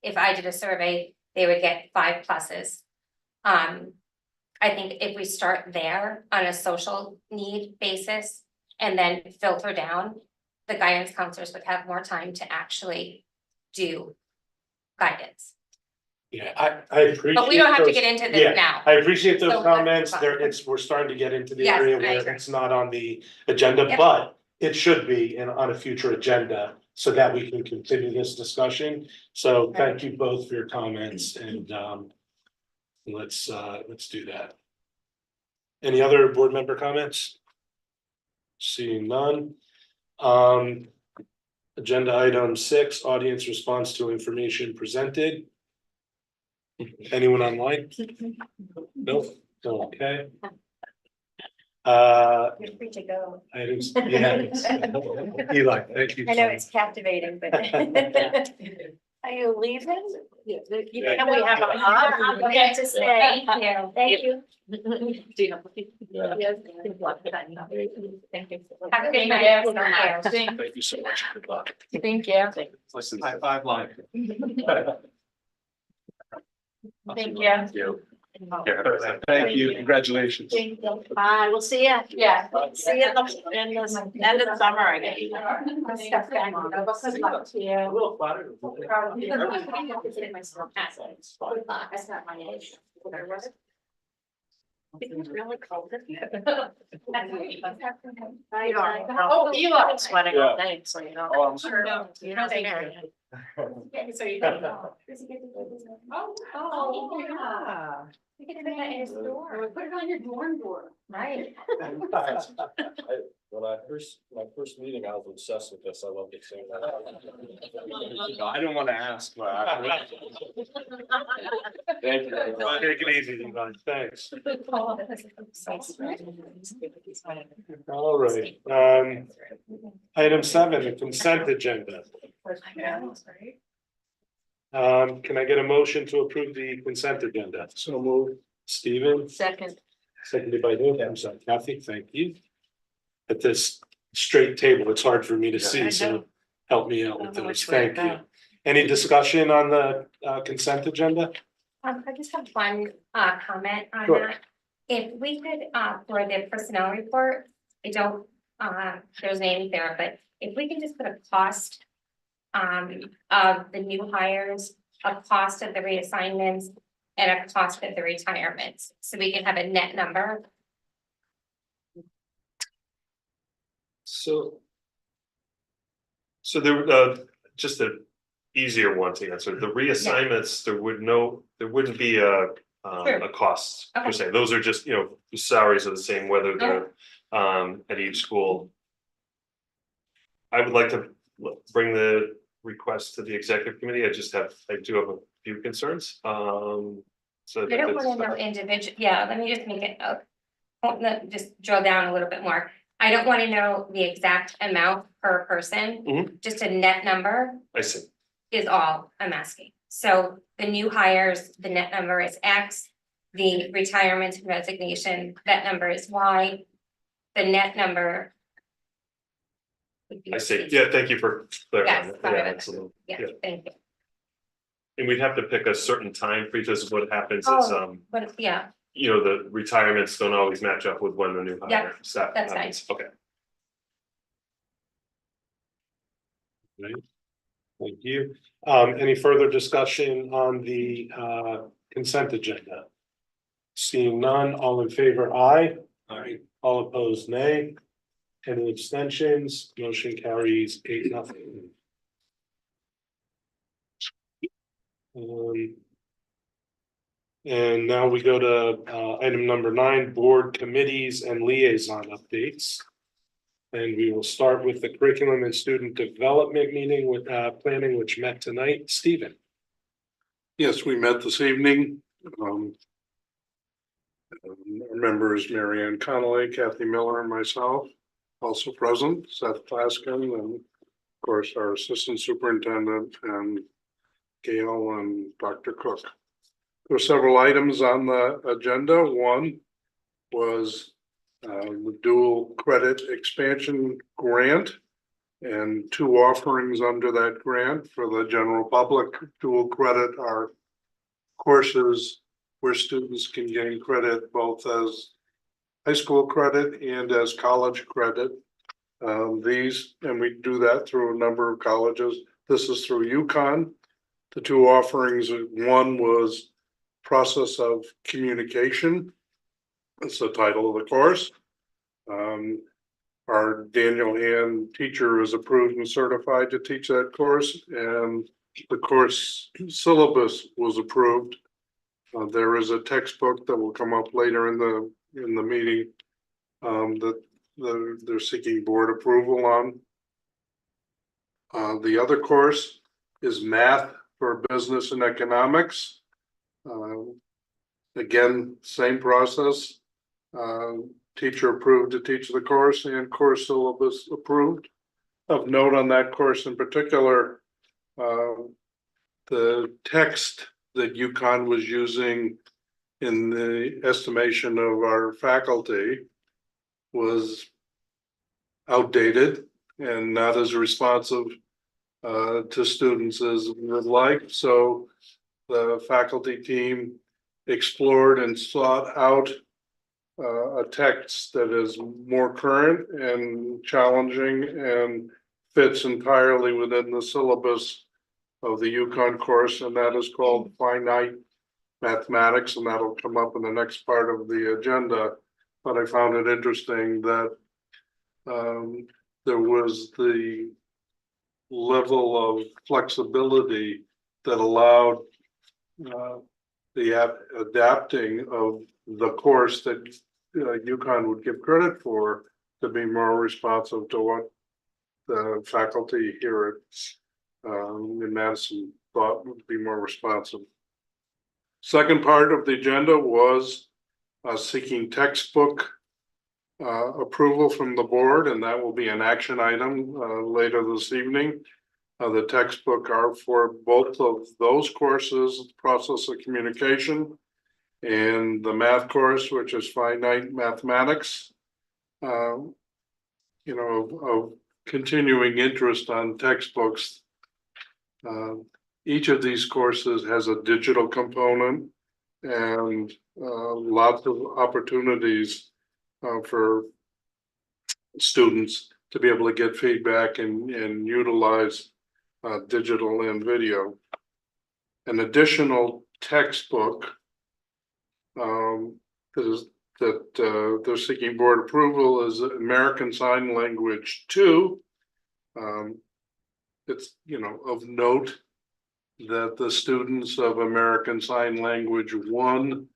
if I did a survey, they would get 5 pluses. I think if we start there on a social need basis and then filter down, the guidance counselors would have more time to actually do guidance. Yeah, I appreciate. But we don't have to those- get into yeah, this now. I appreciate those So, comments. fine. There, we're starting to get into the Yes, area I where agree. it's not on the agenda, Yep. but it should be on a future agenda so that we can continue this discussion. So thank you both for your comments and let's do that. Any other board member comments? Seeing none. Agenda item 6, audience response to information presented. Anyone online? Nope, okay. You're free to go. Items, yeah. Eli, thank you. I know it's captivating, but. Are you leaving? Yeah. Can we have a hug? You get to stay. Thank you. Do you have? Yeah. Yes. Thank you. Have a good night. Thank you so much. Good luck. Thank you. Listen. High five line. Thank you. Thank you, congratulations. Bye, we'll see you. Yeah. See you in the end of the summer, I guess. A little flattered. That's not my age. It's really cold. Oh, Eli. It's sweating all Yeah. day, so you know. Oh, I'm sorry. You know, Thank Mary. So you can. Oh, yeah. You can put that in his door. Put it on your dorm door. Right. When I first meeting, I was obsessed with this. I loved it so much. I didn't want to ask, but I. Thank you. Take it easy, Eli, thanks. All right, item 7, the consent agenda. Can I get a motion to approve the consent agenda? So moved. Stephen, Second. seconded by who? I'm sorry, Kathy, thank you. At this straight table, it's hard for me to I see, so know. help me out with Don't know those, which way to thank you. go. Any discussion on the consent agenda? I just have one comment on Sure. that. If we could, for the personnel report, I don't, there's names there, but if we can just put a cost of the new hires, a cost of the reassignments, and a cost of the retirements, so we can have a net number. So there, just an easier one to answer, the reassignments, there wouldn't be a cost per Okay. se. Those are just, the salaries are the same, whether they're at each school. I would like to bring the request to the executive committee. I do have a few concerns, so. I don't wanna know individual, yeah, let me just make it, just drill down a little bit more. I don't wanna know the exact amount per person, just a net number I see, is all I'm asking. So the new hires, the net number is X, the retirement and resignation, that number is Y. The net number. would be I see, Z. yeah, thank you for clarifying. Yes, that. sorry Yeah, about that. absolutely. Yeah, Yeah. thank you. And we'd have to pick a certain time because what happens is, But yeah, the retirements don't always match up with when the new Yeah, hire staff that's fine. happens. Okay. Right. Thank you. Any further discussion on the consent agenda? Seeing none, all in favor, aye. Aye. All opposed, nay. Any abstentions? Motion carries 8-0. And now we go to item number 9, board committees and liaison updates. And we will start with the curriculum and student development meeting with planning, which met tonight. Stephen. Yes, we met this evening. Our members, Mary Ann Connolly, Kathy Miller, and myself, also present, Seth Plaskin, and of course, our assistant superintendent and Gail and Dr. Cook. There were several items on the agenda. One was the dual credit expansion grant and 2 offerings under that grant for the general public. Dual credit are courses where students can gain credit both as high school credit and as college credit. And we do that through a number of colleges. this is through UConn. The two offerings, one was process of communication. That's the title of the course. Our Daniel Hand teacher is approved and certified to teach that course, and the course syllabus was approved. There is a textbook that will come up later in the meeting that they're seeking board approval on. The other course is Math for Business and Economics. Again, same process. Teacher approved to teach the course and course syllabus approved. Of note on that course in particular, the text that UConn was using in the estimation of our faculty was outdated and not as responsive to students as we would like. So the faculty team explored and sought out a text that is more current and challenging and fits entirely within the syllabus of the UConn course, and that is called Finite Mathematics, and that'll come up in the next part of the agenda. But I found it interesting that there was the level of flexibility that allowed the adapting of the course that UConn would give credit for to be more responsive to what the faculty here at in Madison thought would be more responsive. Second part of the agenda was seeking textbook approval from the board, and that will be an action item later this evening. The textbook are for both of those courses, process of communication, and the math course, which is finite mathematics. Of continuing interest on textbooks. Each of these courses has a digital component and lots of opportunities for students to be able to get feedback and utilize digital and video. An additional textbook that they're seeking board approval is American Sign Language 2. It's of note that the students of American Sign Language 1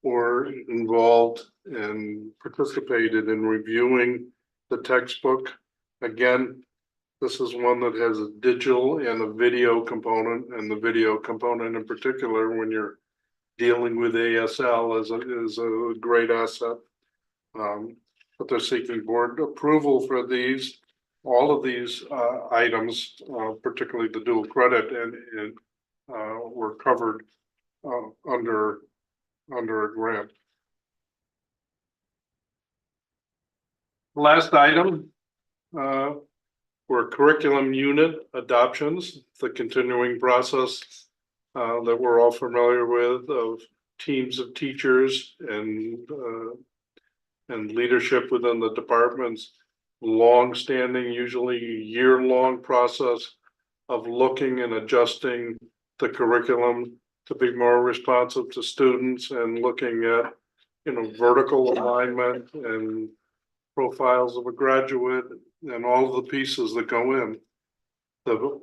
were involved and participated in reviewing the textbook. Again, this is one that has a digital and a video component, and the video component in particular, when you're dealing with ASL, is a great asset. But they're seeking board approval for these. All of these items, particularly the dual credit, and were covered under a grant. Last item were curriculum unit adoptions, the continuing process that we're all familiar with of teams of teachers and leadership within the departments. Long-standing, usually year-long process of looking and adjusting the curriculum to be more responsive to students and looking at, vertical alignment and profiles of a graduate and all the pieces that go in. The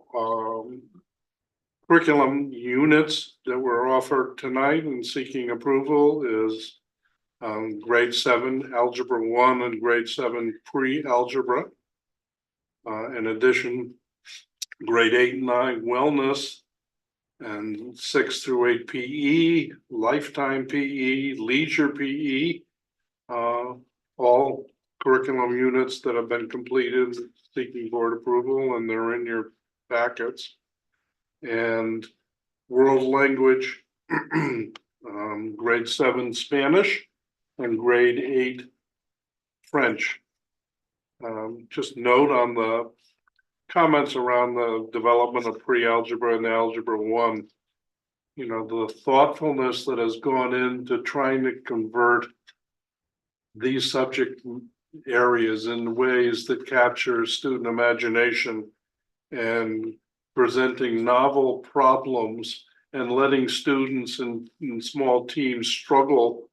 curriculum units that were offered tonight and seeking approval is grade 7 algebra 1 and grade 7 pre-algebra. In addition, grade 8 and 9 wellness, and 6 through 8 PE, lifetime PE, leisure PE, all curriculum units that have been completed seeking board approval, and they're in your packets. And world language, grade 7 Spanish and grade 8 French. Just note on the comments around the development of pre-algebra and algebra 1, the thoughtfulness that has gone into trying to convert these subject areas in ways that capture student imagination and presenting novel problems and letting students in small teams struggle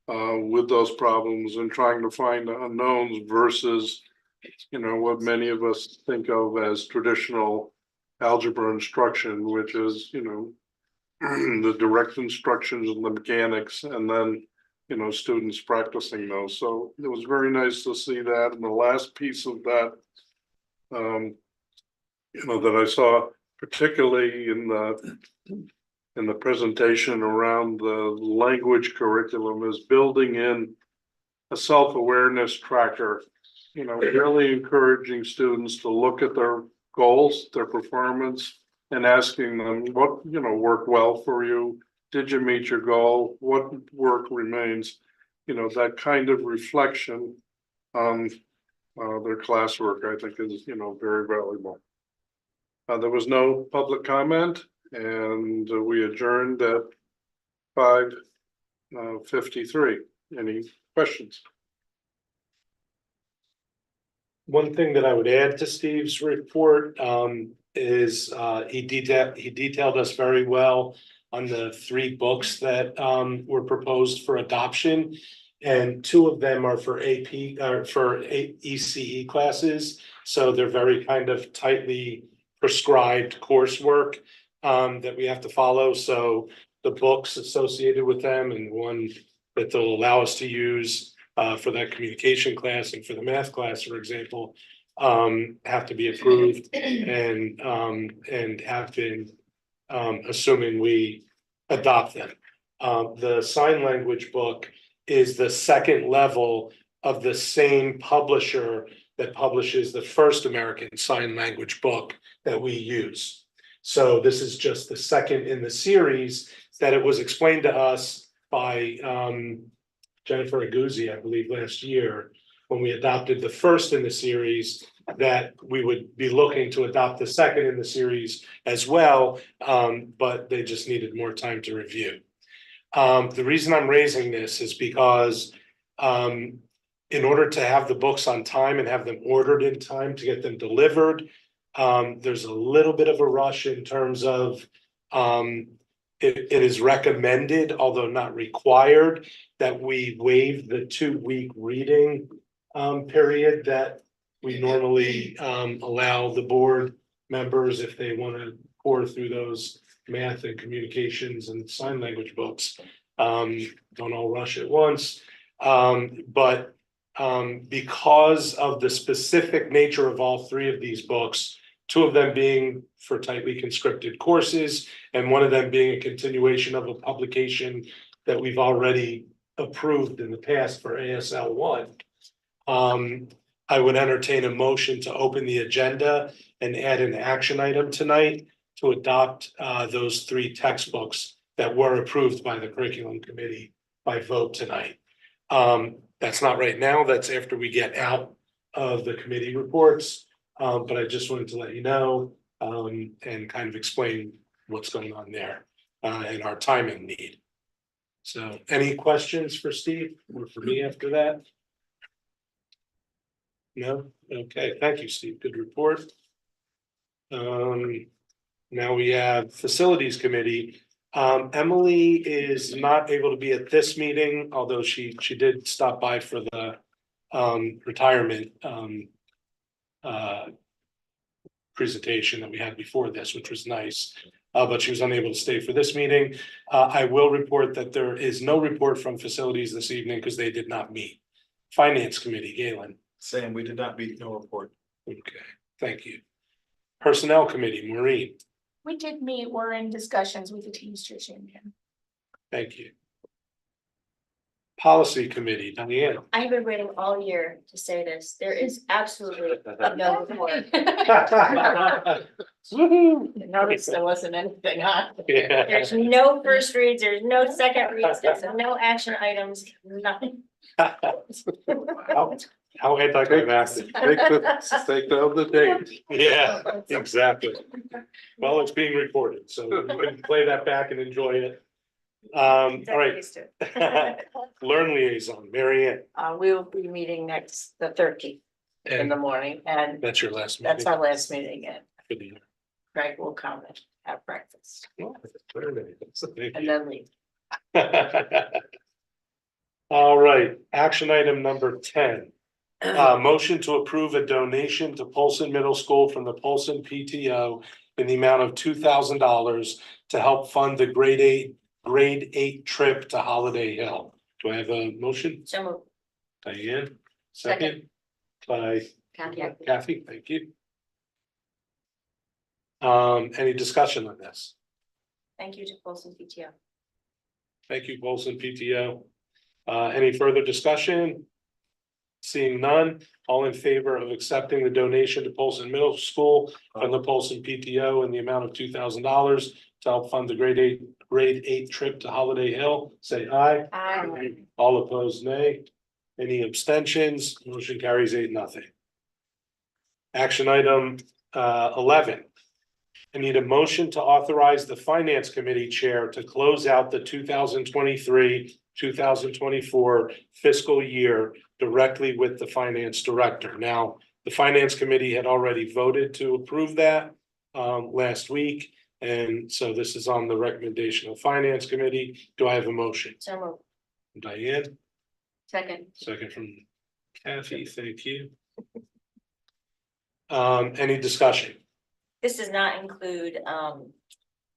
with those problems and trying to find unknowns versus, you know, what many of us think of as traditional algebra instruction, which is, you know, the direct instructions and the mechanics, and then, you know, students practicing those. So it was very nice to see that. And the last piece of that, you know, that I saw particularly in the presentation around the language curriculum is building in a self-awareness tracker, you know, really encouraging students to look at their goals, their performance, and asking them what, you know, worked well for you. Did you meet your goal? What work remains? You know, that kind of reflection on their classwork, I think is, you know, very valuable. There was no public comment, and we adjourned at 5:53. Any questions? One thing that I would add to Steve's report is he detailed us very well on the 3 books that were proposed for adoption. And 2 of them are for AP or for ECE classes. So they're very kind of tightly prescribed coursework that we have to follow. So the books associated with them and one that they'll allow us to use for that communication class and for the math class, for example, have to be approved and have been, assuming we adopt them. The sign language book is the second level of the same publisher that publishes the first American Sign Language book that we use. So this is just the second in the series that it was explained to us by Jennifer Aguzzi, I believe, last year, when we adopted the first in the series, that we would be looking to adopt the second in the series as well, but they just needed more time to review. The reason I'm raising this is because in order to have the books on time and have them ordered in time to get them delivered, there's a little bit of a rush in terms of it is recommended, although not required, that we waive the 2-week reading period that we normally allow the board members if they want to pour through those math and communications and sign language books. Don't all rush at once. But because of the specific nature of all 3 of these books, 2 of them being for tightly conscripted courses, and one of them being a continuation of a publication that we've already approved in the past for ASL 1. I would entertain a motion to open the agenda and add an action item tonight to adopt those 3 textbooks that were approved by the curriculum committee by vote tonight. That's not right now, that's after we get out of the committee reports. But I just wanted to let you know and kind of explain what's going on there and our timing need. So any questions for Steve or for me after that? No? Okay, thank you, Steve. Good report. Now we have facilities committee. Emily is not able to be at this meeting, although she did stop by for the retirement presentation that we had before this, which was nice, but she was unable to stay for this meeting. I will report that there is no report from facilities this evening because they did not meet. Finance committee, Galen. Same, we did not meet, no report. Okay, thank you. Personnel committee, Maureen. We did meet, we're in discussions with the Teamsters Union. Thank you. Policy committee, Diane. I've been waiting all year to say this. There is absolutely no report. Woohoo. Notice there wasn't anything on. Yeah. There's no first reads, there's no second reads, there's no action items, nothing. How anticlimactic. Take down the date. Yeah, exactly. Well, it's being recorded, so you can play that back and enjoy it. All right. Learn liaison, Mary Ann. We will be meeting the 13th in And the morning, and that's your last meeting. that's our last meeting yet. for the year. Greg will come and have breakfast and Thank then leave. you. All right, action item number 10. Motion to approve a donation to Polson Middle School from the Polson PTO in the amount of $2,000 to help fund the grade eight trip to Holiday Hill. Do I have a motion? So moved. Diane, second by Kathy, thank you. Any discussion on this? Thank you to Folsom PTO. Thank you, Polson PTO. Any further discussion? Seeing none, all in favor of accepting the donation to Polson Middle School from the Polson PTO in the amount of $2,000 to help fund the grade eight trip to Holiday Hill, say aye. Aye. All opposed, nay. Any abstentions? Motion carries 8-0. Action item 11. I need a motion to authorize the Finance Committee Chair to close out the 2023-2024 fiscal year directly with the Finance Director. Now, the Finance Committee had already voted to approve that last week. And so this is on the recommendation of Finance Committee. Do I have a motion? So moved. Diane, Second. second from Kathy, thank you. Any discussion? This does not include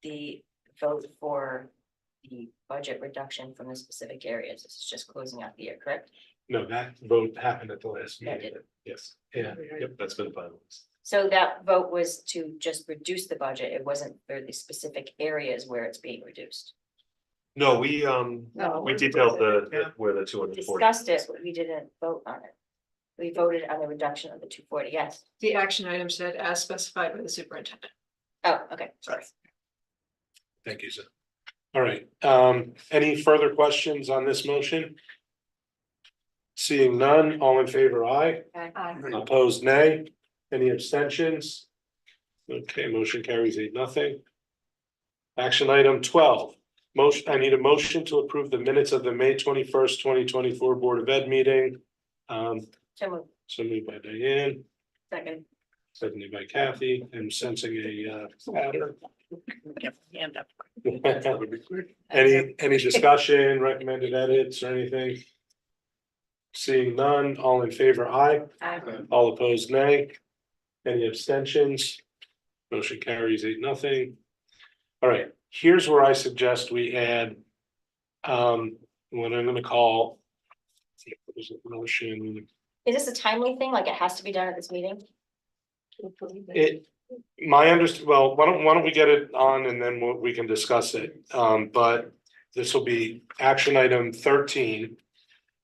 the vote for the budget reduction from the specific areas. This is just closing out the year, correct? No, that vote happened at the last Yeah, it meeting. did. Yes, yeah, Yep, that's been finalized. So that vote was to just reduce the budget. It wasn't for the specific areas where it's being reduced. No, we detailed where the We 240. discussed it, but we didn't vote on it. We voted on the reduction of the 240, yes. The action item said as specified by the superintendent. Oh, okay, sorry. thank you, sir. All right, any further questions on this motion? Seeing none, all in favor, aye. Opposed, nay. Any abstentions? Okay, motion carries 8-0. Action item 12. Motion, I need a motion to approve the minutes of the May 21st, 2024 Board of Ed meeting. So moved. So moved by Diane, Second. seconded by Kathy. I'm sensing a pattern. Hand up. Any discussion, recommended edits or anything? Seeing none, all in favor, aye. All opposed, nay. Any abstentions? Motion carries 8-0. All right, here's where I suggest we add. What I'm gonna call. There's a motion. Is this a timely thing? Like it has to be done at this meeting? Well, why don't we get it on and then we can discuss it, but this will be action item 13.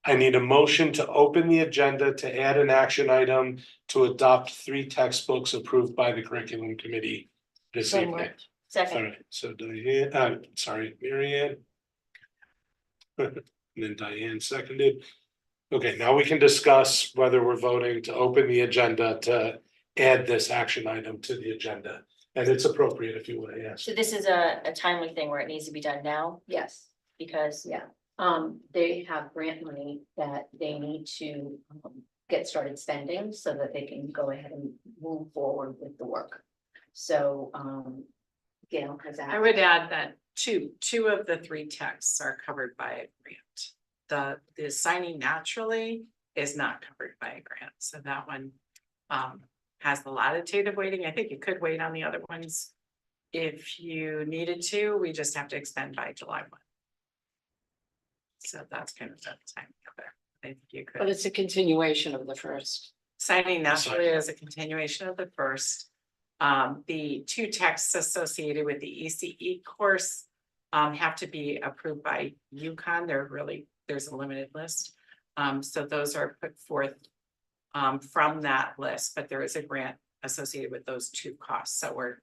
I need a motion to open the agenda to add an action item to adopt 3 textbooks approved by the curriculum committee this So evening. moved. All Second. right, so Diane, sorry, Mary Ann. And then Diane seconded. Okay, now we can discuss whether we're voting to open the agenda to add this action item to the agenda. And it's appropriate if you want to ask. So this is a timely thing where it needs to be done now Yes, because. yeah. They have grant money that they need to get started spending so that they can go ahead and move forward with the work. So, Gail has asked. I would add that two of the 3 texts are covered by a grant. The signing naturally is not covered by a grant, so that one has the latitude of waiting. I think you could wait on the other ones. If you needed to, we just have to expend by July 1. So that's kind of the time there. I think you But could. it's a continuation of the first. Signing naturally is a continuation of the first. The 2 texts associated with the ECE course have to be approved by UConn. There's a limited list. So those are put forth from that list, but there is a grant associated with those 2 costs. So we're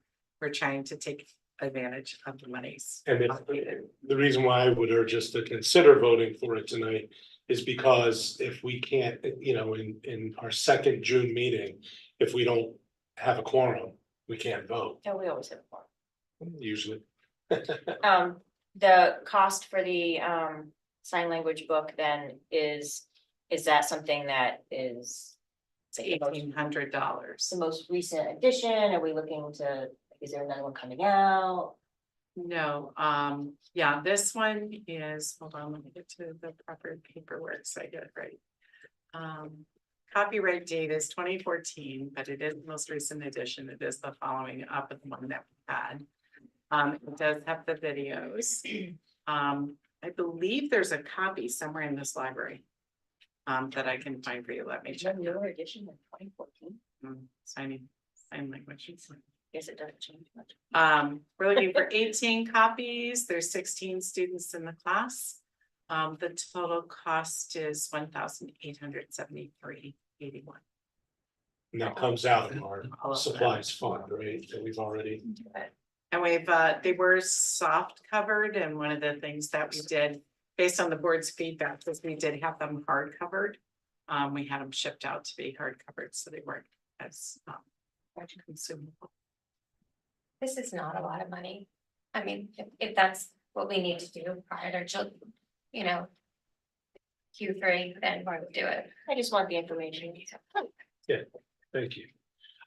trying to take advantage of the monies. And the reason why I would urge us to consider voting for it tonight is because if we can't, in our second June meeting, if we don't have a quorum, we can't vote No, we always have one. usually. The cost for the sign language book then is that something that is? It's $1,800. The most recent addition? Are we looking to is there another one coming out? No, yeah, this one is, hold on, let me get to the proper paperwork, so I get it right. Copyright date is 2014, but it is the most recent edition. It is the following up of the one that we had. It does have the videos. I believe there's a copy somewhere in this library. That I can find for you. Let me check. Newer edition in 2014. Sign language. Guess it doesn't change much. We're looking for 18 copies. There's 16 students in the class. The total cost is $1,873.81. And that comes out in our All of that. supplies fund, right, that we've already. And we've, they were soft covered, and one of the things that we did, based on the board's feedback, was we did have them hard covered. We had them shipped out to be hard covered, so they weren't as consumable. This is not a lot of money. I mean, if that's what we need to do prior to children, you know. Q3, then we'll do it. I just want the information. Thank you.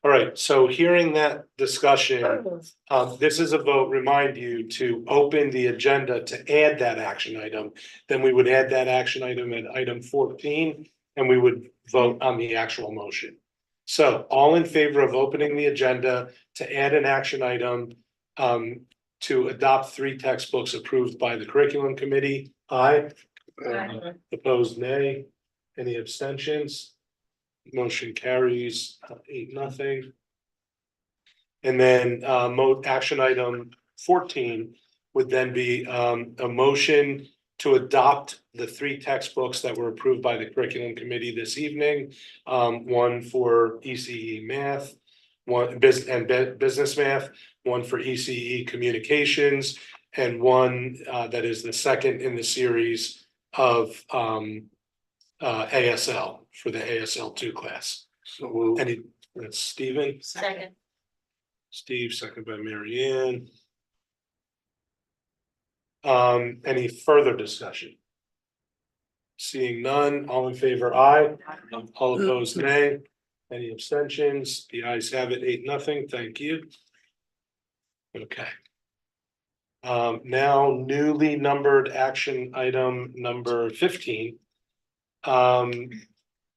All right, so hearing that discussion, this is a vote, remind you to open the agenda to add that action item. Then we would add that action item at item 14, and we would vote on the actual motion. So all in favor of opening the agenda to add an action item to adopt 3 textbooks approved by the curriculum committee? Aye. Opposed, nay. Any abstentions? Motion carries 8-0. And then action item 14 would then be a motion to adopt the 3 textbooks that were approved by the curriculum committee this evening. One for ECE math, one business math, one for ECE communications, and one that is the second in the series of ASL for the ASL 2 class. So That's Stephen. Second. Steve, second by Mary Ann. Any further discussion? Seeing none, all in favor, aye. All opposed, nay. Any abstentions? The ayes have it, 8-0. Thank you. Okay. Now newly numbered action item number 15.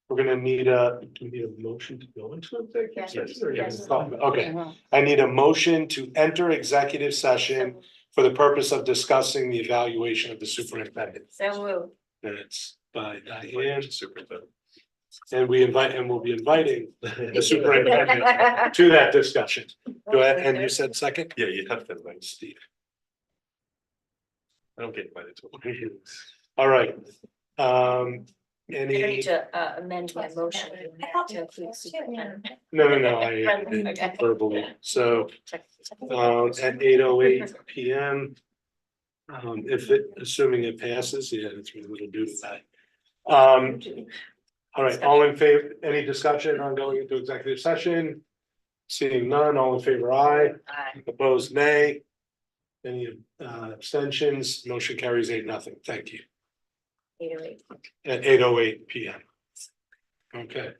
We're gonna need do we need a motion to go into executive session? Or Yes. Okay, I need a motion to enter executive session for the purpose of discussing the evaluation of the superintendent. So moved. Minutes by Diane, Superintendent. and we'll be inviting the superintendent to that discussion. Go ahead, and you said second? Yeah, you have to invite Steve. I don't get invited to. All right. I need Any, to amend my motion to include superintendent. no, I Okay. verbally, so Check. at 8:08 PM. Assuming it passes, yeah, that's what it'll do to that. All right, all in favor, any discussion on going into executive session? Seeing none, all in favor, aye. Aye. Opposed, nay. Any abstentions? Motion carries 8-0. Thank you. 8:08. At 8:08 PM. Okay.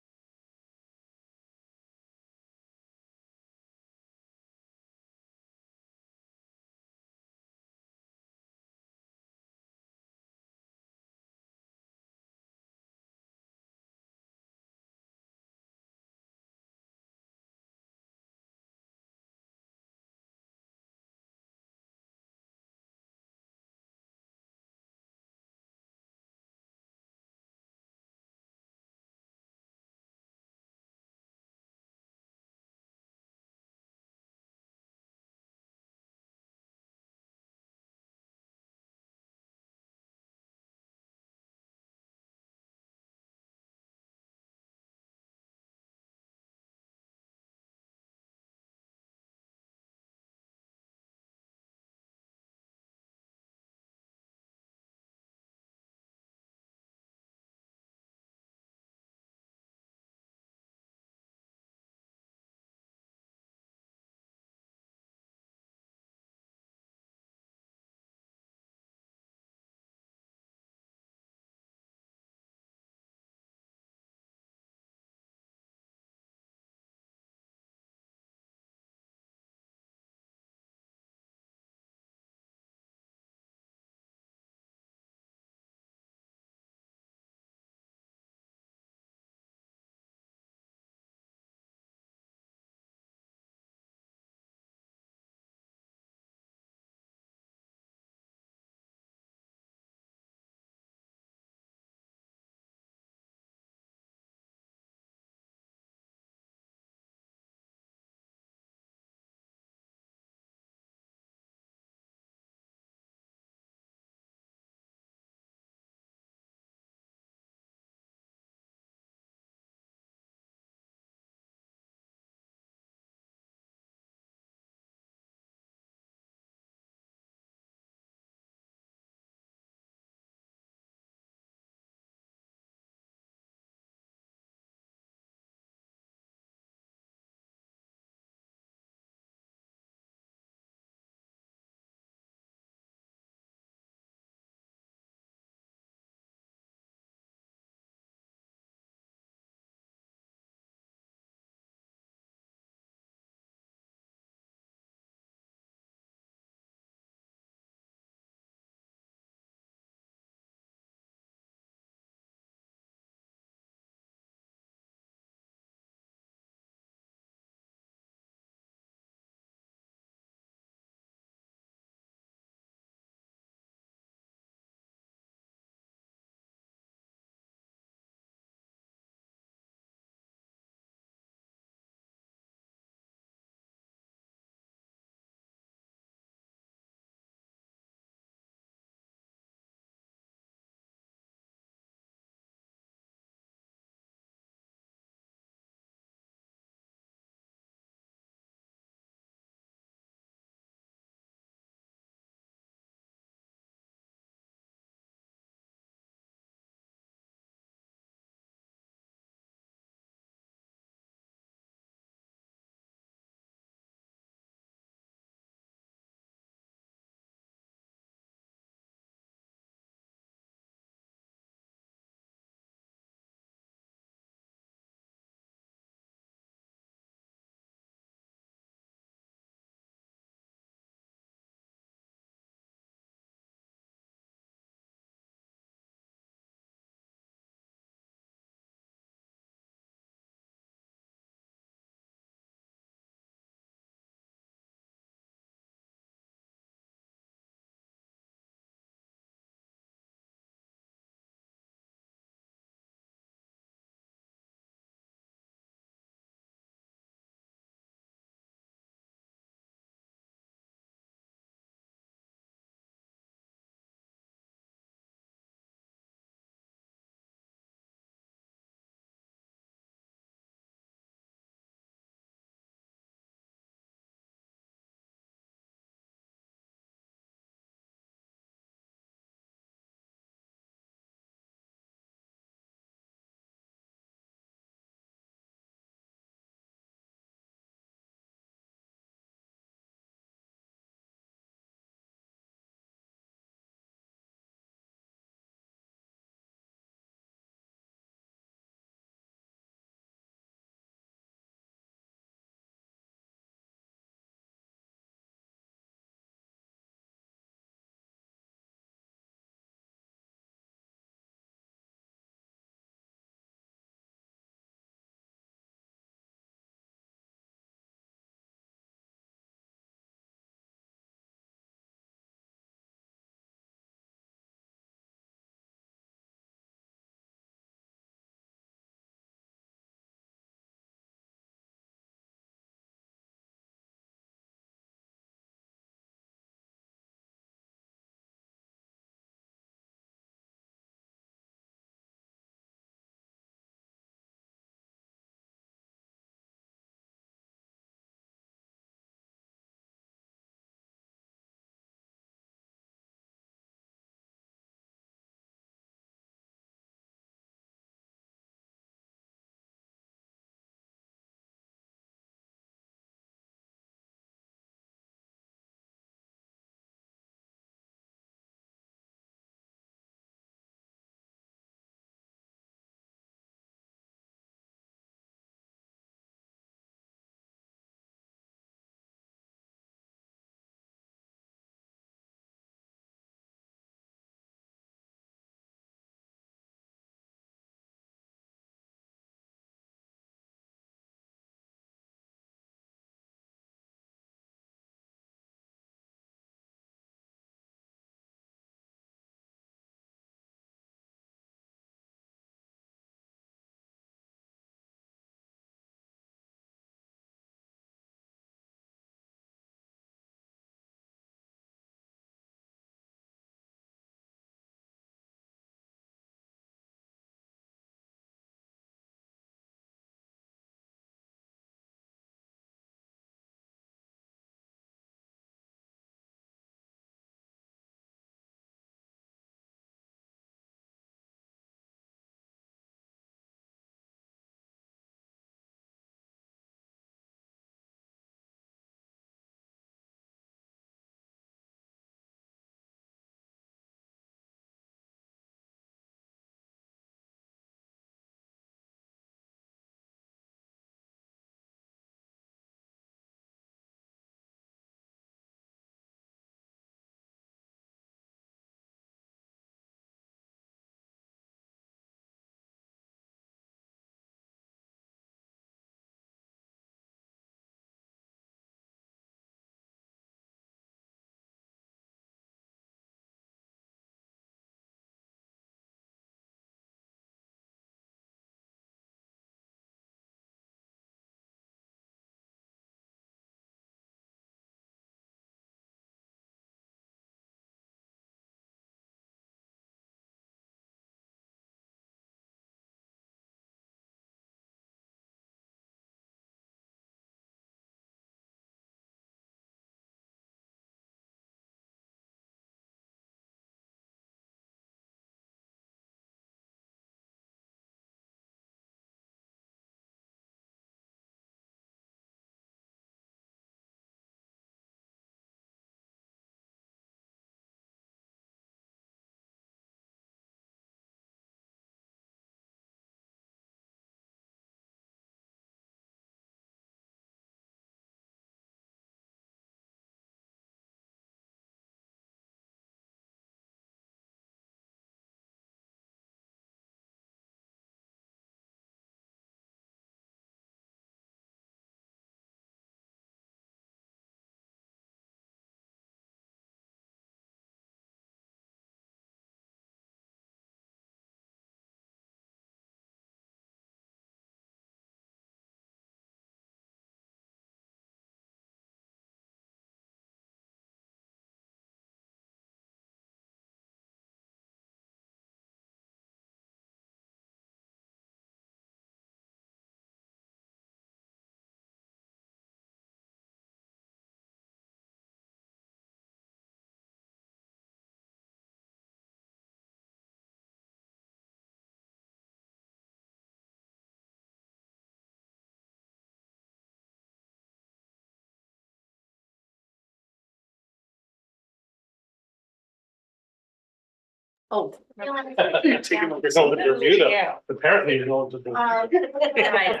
Oh. You're taking over going to Bermuda. Apparently you're going to. Right.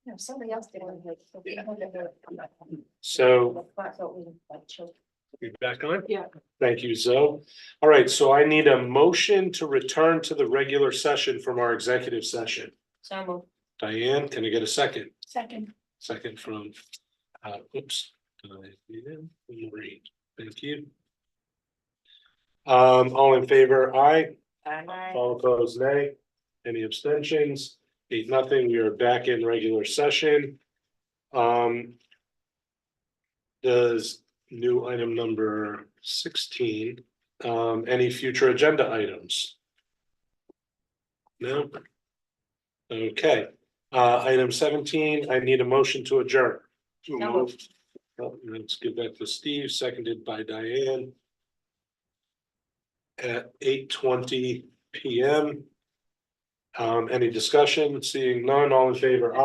No, somebody else did it. So you back on? Yeah. Thank you, Zoe. All right, so I need a motion to return to the regular session from our executive session. So moved. Diane, can I get a second? Second. Second from, oops. Maureen, thank you. All in favor, aye. All opposed, nay. Any abstentions? 8-0, we are back in regular session. Does new item number 16, any future agenda items? No? Okay, item 17, I need a motion to adjourn. So moved. Well, let's give that to Steve, seconded by Diane. At 8:20 PM. Any discussion? Seeing none, all in favor, aye.